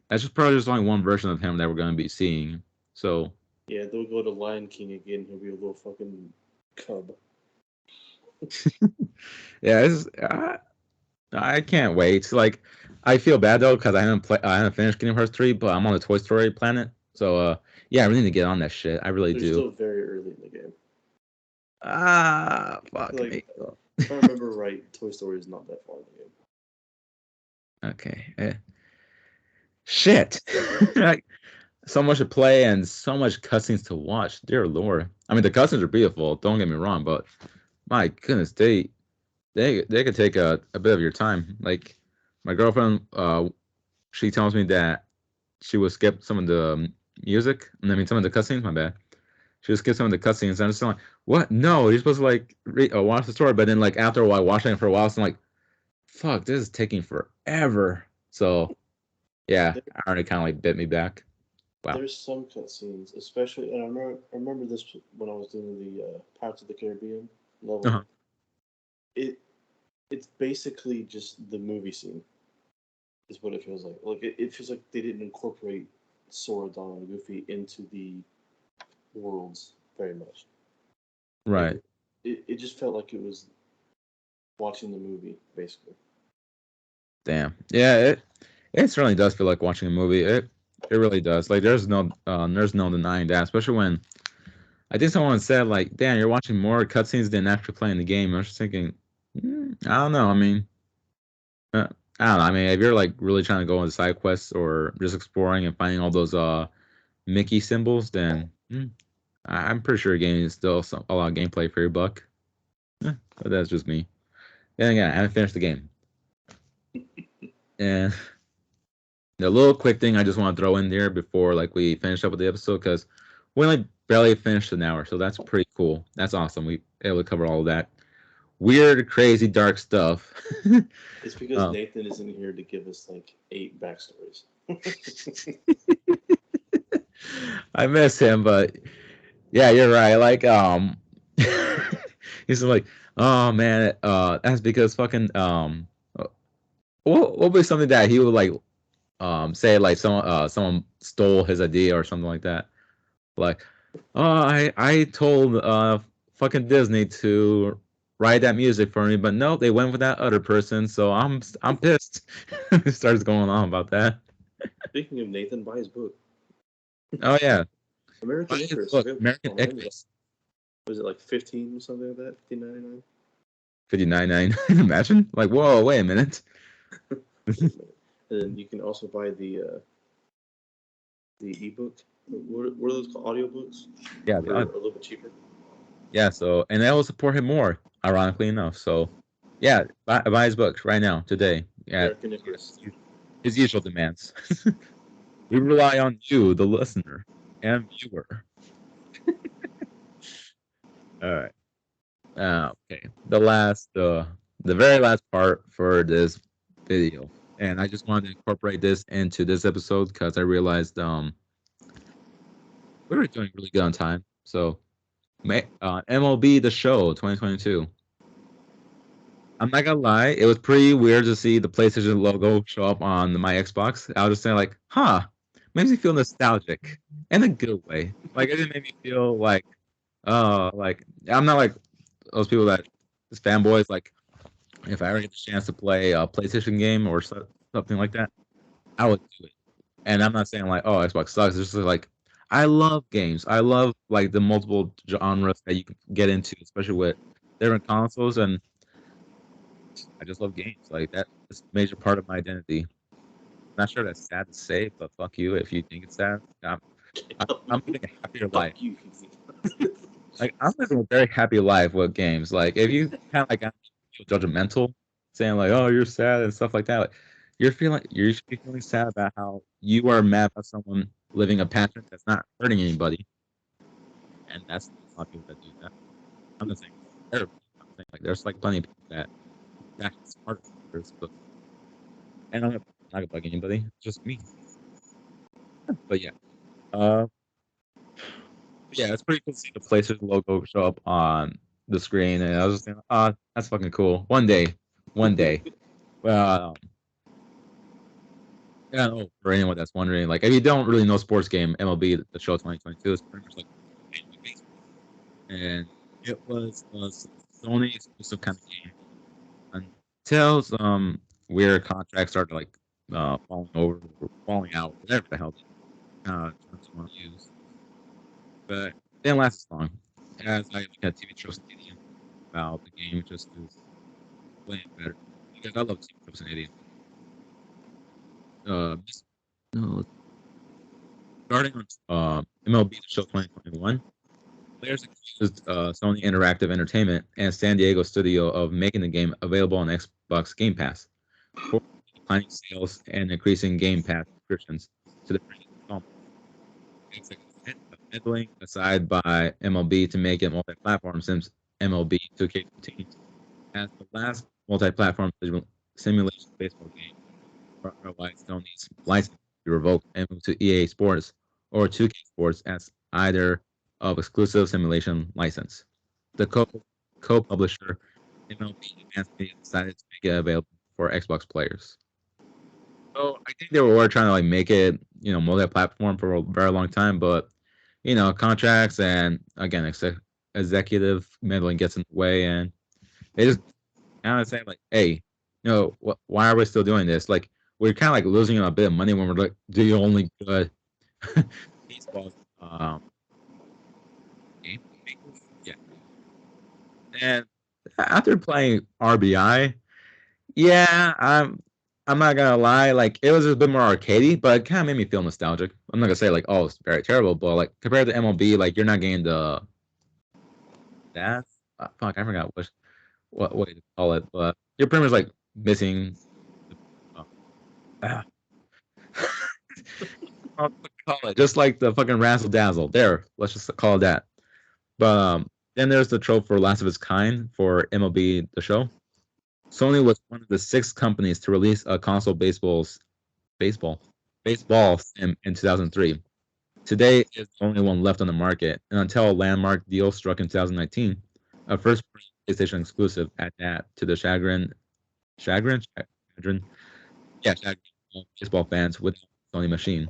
that's just probably just only one version of him that we're gonna be seeing. So Yeah, they'll go to Lion King again. He'll be a little fucking cub. yeah, I can't wait. Like I feel bad though because I haven't finished Kingdom Hearts 3, but I'm on the Toy Story planet. So yeah, I really need to get on that shit. I really They're do. still very early in the game. Fuck Like, me. if I remember right, Toy Story is not that far in the game. Okay. Shit. Like, so much to play and so much cutscenes to watch. Dear Lord. I mean, the cutscenes are beautiful. Don't get me wrong, but my goodness, they could take a bit of your time. Like my girlfriend, she tells me that she would skip some of the music. I mean, some of the cutscenes. My bad. She would skip some of the cutscenes. And I'm just like, what? No, you're supposed to like watch the story. But then like after a while, watching it for a while, so I'm like, fuck, this is taking forever. So yeah, There, I already kind of like bit me back. Wow. there's some cutscenes, especially, and I remember this when I was doing the Pirates of the Caribbean level. Uh-huh. It it's basically just the movie scene, is what it feels like. Like it feels like they didn't incorporate Sora, Donald, and Goofy into the worlds very much. Like Right. it just felt like it was watching the movie basically. Damn. Yeah, it certainly does feel like watching a movie. It really does. Like there's no denying that. Especially when I think someone said like, "Damn, you're watching more cutscenes than actually playing the game." I was just thinking, I don't know. I mean, uh, I don't know. I mean, if you're like really trying to go on side quests or just exploring and finding all those Mickey symbols, then I'm pretty sure the game is still a lot of gameplay for your buck. But that's just me. And again, I haven't finished the game. And the little quick thing I just want to throw in there before like we finish up with the episode because we only barely finished an hour, so that's pretty cool. That's awesome. We able to cover all of that weird, crazy, dark stuff. It's because um, Nathan isn't here to give us like 8 backstories. I miss him, but yeah, you're right. Like he's like, oh man, that's because fucking what would be something that he would like say like someone stole his idea or something like that. Like, oh, I told fucking Disney to write that music for me, but no, they went with that other person, so I'm pissed. It starts going on about that. Speaking of Nathan, buy his book. Oh yeah, American but Icarus. look, Available American online. Icarus, Was it like 15 or something like that? 15.99. 59.9. Imagine, like, whoa, wait a minute. And then you can also buy the ebook. What are those called? Audiobooks Yeah, for a little bit cheaper. yeah. So, and that will support him more, ironically enough. So, yeah, buy his books right now, today. Yeah, American Icarus. his usual demands. We rely on you, the listener and viewer. All right. Okay. The very last part for this video. and I just wanted to incorporate this into this episode because I realized we were doing really good on time. So, MLB The Show 2022. I'm not gonna lie, it was pretty weird to see the PlayStation logo show up on my Xbox. I was just saying like, huh, makes me feel nostalgic in a good way. Like it didn't make me feel like I'm not like those people that just fanboys. Like if I ever get the chance to play a PlayStation game or something like that, I would do it. And I'm not saying like, oh, Xbox sucks. It's just like I love games. I love like the multiple genres that you can get into, especially with different consoles. And I just love games. Like that's a major part of my identity. Not sure that's sad to say, but fuck you if you think it's sad. I'm living a happier life. Fuck you. Like I'm living a very happy life with games. Like if you kind of like got judgmental, saying like, "Oh, you're sad" and stuff like that, like, you should be feeling sad about how you are mad about someone living a passion that's not hurting anybody, and that's a lot of people that do that. I'm not saying everybody. I'm saying like there's like plenty of people that actually smarter than others, but and I'm not gonna bug anybody, it's just me. But yeah, uh, yeah, it's pretty cool to see the PlayStation logo show up on the screen, and I was just thinking, oh, that's fucking cool. One day. Well, yeah, oh, for anyone that's wondering, like, if you don't really know sports game, MLB The Show 2022 is pretty much like Major League Baseball. And it was a Sony exclusive kind of game until some weird contracts started like falling over, or falling out, whatever the hell terms you want to use. But it didn't last as long as I look at TV shows Canadian about the game just is playing better because I love TV shows Canadian. Uh, no, starting on MLB The Show 2021, players accused Sony Interactive Entertainment and San Diego studio of making the game available on Xbox Game Pass for declining sales and increasing Game Pass subscriptions to the premium installment. It's a meddling aside by MLB to make it multi-platform since MLB 2K15 as the last multi-platform simulation baseball game for otherwise Sony's license to revoke and move to EA Sports or 2K Sports as either of exclusive simulation license. The co-publisher MLB Advanced Media decided to make it available for Xbox players. So I think they were trying to like make it, multi-platform for a very long time, but contracts and again executive meddling gets in the way, and they just kind of say like, hey, why are we still doing this? Like we're kind of like losing a bit of money when we're like the only good baseball game. Yeah, and after playing RBI, yeah, I'm not gonna lie, like it was a bit more arcadey, but it kind of made me feel nostalgic. I'm not gonna say like, oh, it's very terrible, but like compared to MLB, like you're not getting the that fuck, I forgot what way to call it, but you're pretty much like missing. Uh, I'll call it just like the fucking razzle dazzle. There, let's just call it that. But then there's the trope for last of its kind for MLB The Show. Sony was one of the 6 companies to release a console baseball baseball sim in 2003. Today is the only one left on the market, and until a landmark deal struck in 2019, a first PlayStation exclusive at that to the chagrin, chagrin baseball fans with Sony machine.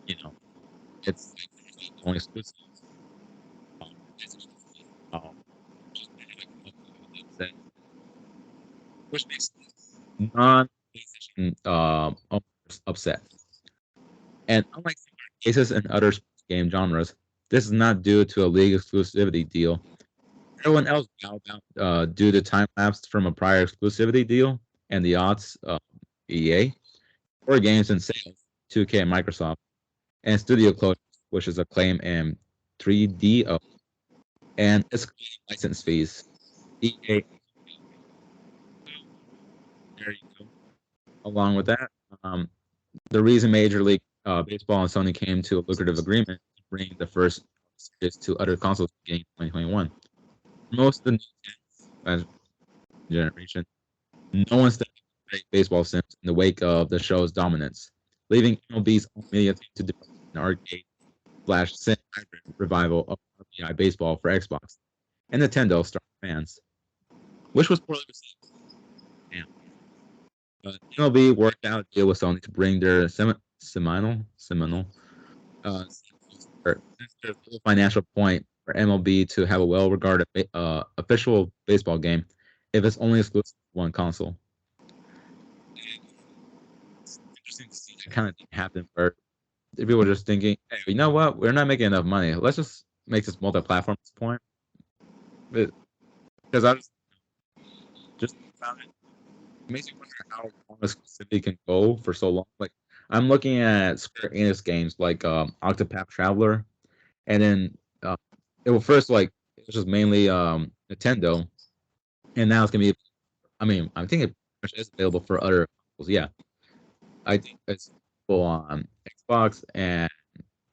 You know, it's only exclusive. Um, which makes non-PlayStation owners upset. And unlike cases in other game genres, this is not due to a league exclusivity deal. Everyone else bowed out due to time lapse from a prior exclusivity deal and the odds EA, or games and sales, 2K and Microsoft, and studio closures, which is Acclaim and 3DO, and escalating license fees. EA, there you go. Along with that, the reason Major League Baseball and Sony came to a lucrative agreement to bring the first series to other consoles beginning in 2021. Most of the new generation, no one stepped great baseball sims in the wake of the show's dominance, leaving MLB's own media team to develop an arcade/sim hybrid revival of RBI baseball for Xbox and Nintendo Star fans, which was poorly received. Damn. MLB worked out a deal with Sony to bring their seminal uh, their little financial point for MLB to have a well-regarded official baseball game if it's only exclusive to one console. It's interesting to see that kind of thing happen where people are just thinking, hey, you know what? We're not making enough money. Let's just make this multi-platform at this point. Because I just found it makes me wonder how long exclusivity can go for so long. Like I'm looking at Square Enix games like Octopath Traveler, and then it was first like it was just mainly Nintendo, and now it's gonna be. I mean, I think it is available for other consoles. Yeah, I think it's available on Xbox and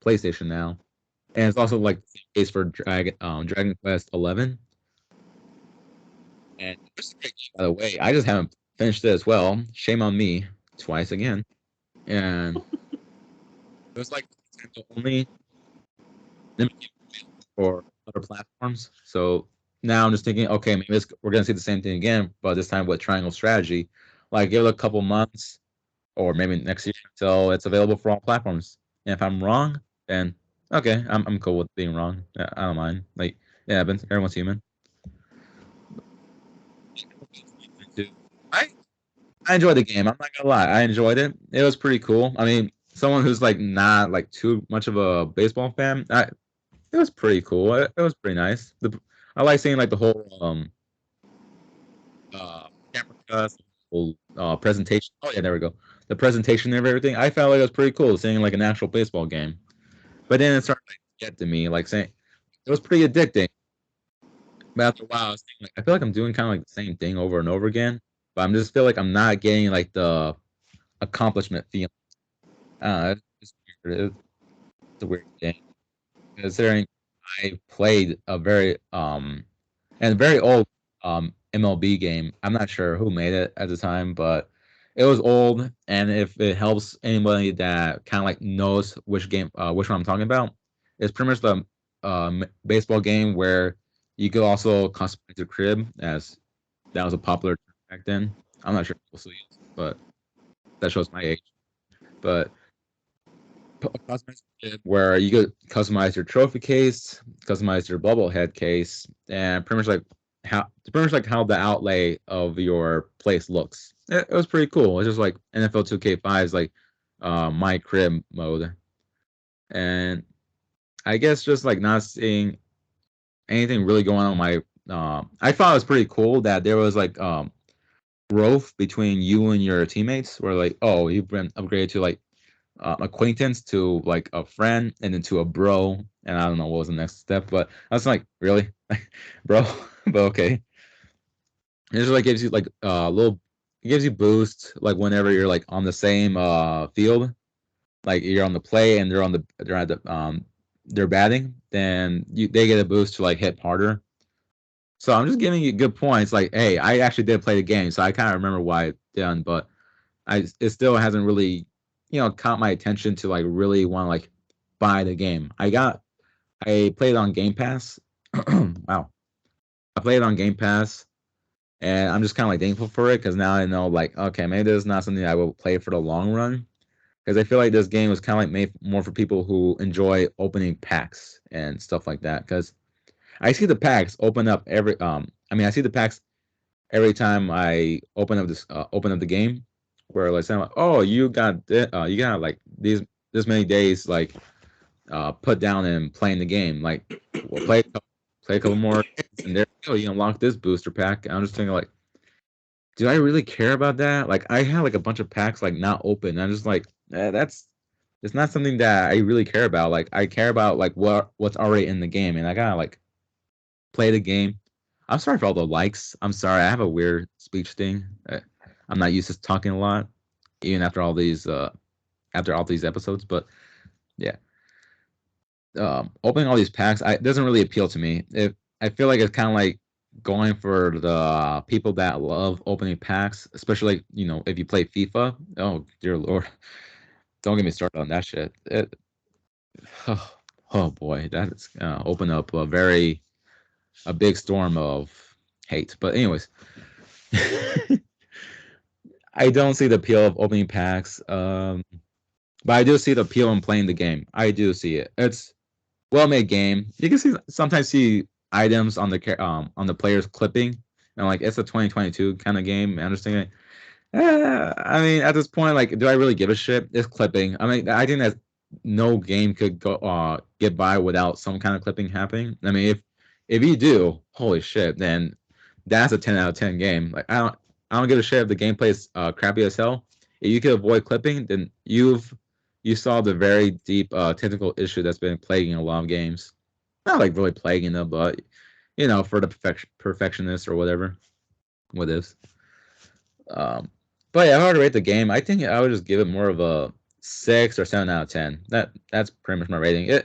PlayStation now, and it's also like the same case for Dragon Quest 11. And it's a great game, by the way. I just haven't finished it as well. Shame on me twice again. And it was like Nintendo only for other platforms. So now I'm just thinking, okay, maybe we're gonna see the same thing again, but this time with Triangle Strategy. Like give it a couple months or maybe next year until it's available for all platforms. And if I'm wrong, then okay, I'm cool with being wrong. Yeah, I don't mind. Like yeah, but everyone's human. I I enjoyed the game. I'm not gonna lie. I enjoyed it. It was pretty cool. I mean, someone who's like not like too much of a baseball fan, it was pretty cool. It was pretty nice. I like seeing like the whole camera cuts, whole presentation. Oh yeah, there we go. The presentation of everything. I felt like it was pretty cool seeing like an actual baseball game. But then it started to get to me, like saying it was pretty addicting. But after a while, I was thinking, like, I feel like I'm doing kind of like the same thing over and over again. But I'm just feel like I'm not getting like the accomplishment feeling. It's weird. It's a weird game. Considering I played a very old MLB game. I'm not sure who made it at the time, but it was old. And if it helps anybody that kind of like knows which one I'm talking about, it's pretty much the baseball game where you could also customize your crib, as that was a popular term back then. I'm not sure if people still use it, but that shows my age. But customize where you could customize your trophy case, customize your bobblehead case, and pretty much like how the outlay of your place looks. It was pretty cool. It's just like NFL 2K5's like my crib mode, and I guess just like not seeing anything really going on. I thought it was pretty cool that there was like growth between you and your teammates. Where like, oh, you've been upgraded to like acquaintance to like a friend and then to a bro, and I don't know what was the next step, but I was like, really, bro, but okay. It just like gives you like a little, it gives you boost like whenever you're like on the same field, like you're on the play and they're at the they're batting, then they get a boost to like hit harder. So I'm just giving you good points. Like, hey, I actually did play the game, so I kind of remember why it done, but it still hasn't really, caught my attention to like really want to like buy the game. I played on Game Pass. Wow, I played on Game Pass, and I'm just kind of like thankful for it because now I know like okay, maybe this is not something I will play for the long run because I feel like this game was kind of like made more for people who enjoy opening packs and stuff like that. Because I see the packs open up I see the packs every time I open up the game, where like saying, like, oh, you got like this many days like put down and playing the game. Like, we'll play a couple more, and there you go, you unlock this booster pack. And I'm just thinking like, do I really care about that? Like, I had like a bunch of packs like not open. I'm just like, that's it's not something that I really care about. Like, I care about like what's already in the game, and I gotta like play the game. I'm sorry for all the likes. I'm sorry. I have a weird speech thing. I'm not used to talking a lot, even after all these episodes. But yeah, opening all these packs, it doesn't really appeal to me. If I feel like it's kind of like going for the people that love opening packs, especially if you play FIFA. Oh dear lord, don't get me started on that shit. Oh, oh boy, that's open up a big storm of hate. But anyways, I don't see the appeal of opening packs. But I do see the appeal in playing the game. I do see it. It's well-made game. You can sometimes see items on the player's clipping, and like it's a 2022 kind of game. I understand. I mean, at this point, like, do I really give a shit? It's clipping. I mean, I think that no game could go get by without some kind of clipping happening. I mean, if you do, holy shit, then that's a 10 out of 10 game. Like, I don't give a shit if the gameplay is crappy as hell. If you can avoid clipping, then you solved a very deep technical issue that's been plaguing a lot of games. Not like really plaguing them, but for the perfectionist or whatever. What is? Um, but yeah, if I were to rate the game, I think I would just give it more of a 6 or 7 out of 10. That's pretty much my rating.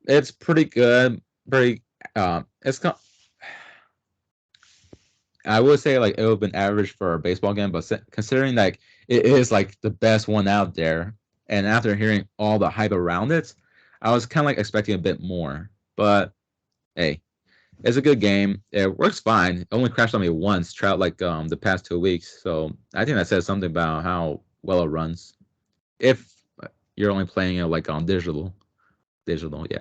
It's pretty good. Pretty it's I would say like it would have been average for a baseball game, but considering like it is like the best one out there, and after hearing all the hype around it, I was kind of like expecting a bit more. But hey, it's a good game. It works fine. It only crashed on me once throughout like the past 2 weeks, so I think that says something about how well it runs. If you're only playing it like on digital, yeah.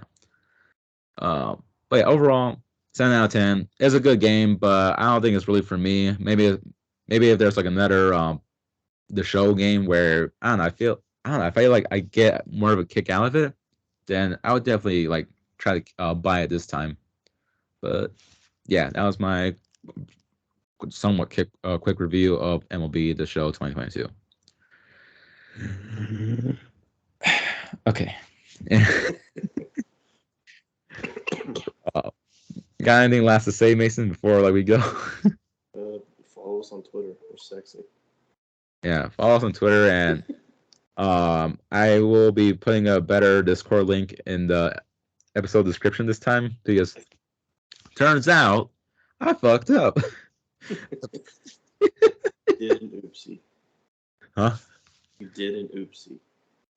But yeah, overall, 7 out of 10. It's a good game, but I don't think it's really for me. Maybe if there's like another the show game where I don't know, I feel like I get more of a kick out of it, then I would definitely like try to buy it this time. But yeah, that was my somewhat quick review of MLB The Show 2022. Okay. Got anything last to say, Mason, before like we go? Follow us on Twitter. We're sexy. Yeah, follow us on Twitter, and I will be putting a better Discord link in the episode description this time because turns out I fucked up. You did an oopsie. Huh? You did an oopsie.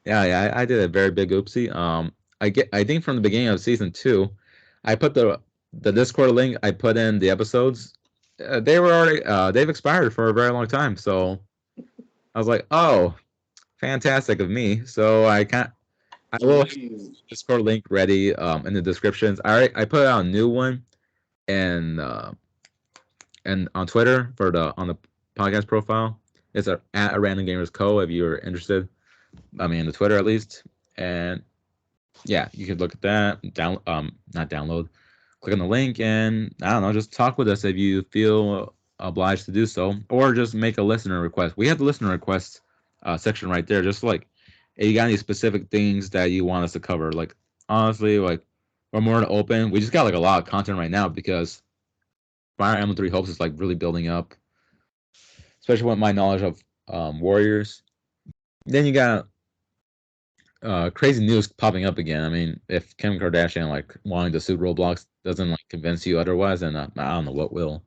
Yeah, I did a very big oopsie. I think from the beginning of season 2, I put the Discord link I put in the episodes. They were already they've expired for a very long time. So I was like, oh, fantastic of me. So I will have the Discord link ready in the descriptions. I put out a new one and on Twitter on the podcast profile. It's at a Random Gamers Co. If you're interested. I mean, the Twitter at least. And yeah, you could look at that. Not download. Click on the link and I don't know, just talk with us if you feel obliged to do so, or just make a listener request. We have the listener request section right there. Just like, if you got any specific things that you want us to cover, like honestly, like we're more than open. We just got like a lot of content right now because Fire Emblem 3 Hopes is like really building up, especially with my knowledge of Warriors. Then you got crazy news popping up again. I mean, if Kim Kardashian like wanting to sue Roblox doesn't like convince you otherwise, then I don't know what will.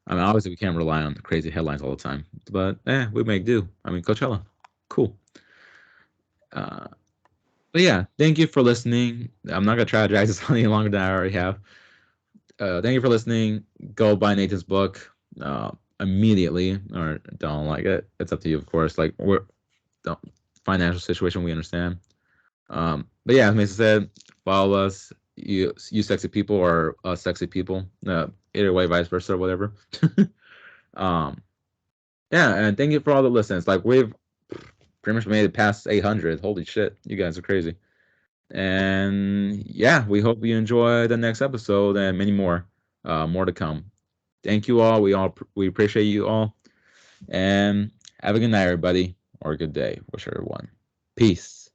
I mean, obviously we can't rely on the crazy headlines all the time, but we make do. I mean, Coachella, cool. But yeah, thank you for listening. I'm not gonna try to drag this on any longer than I already have. Thank you for listening. Go buy Nathan's book immediately, or don't. Like it. It's up to you, of course. Like don't financial situation we understand. But yeah, as Mason said, follow us. You sexy people or us sexy people. Either way, vice versa, or whatever. Yeah, and thank you for all the listens. Like we've pretty much made it past 800. Holy shit, you guys are crazy. And yeah, we hope you enjoy the next episode and many more to come. Thank you all. We appreciate you all, and have a good night, everybody, or a good day, whichever one. Peace.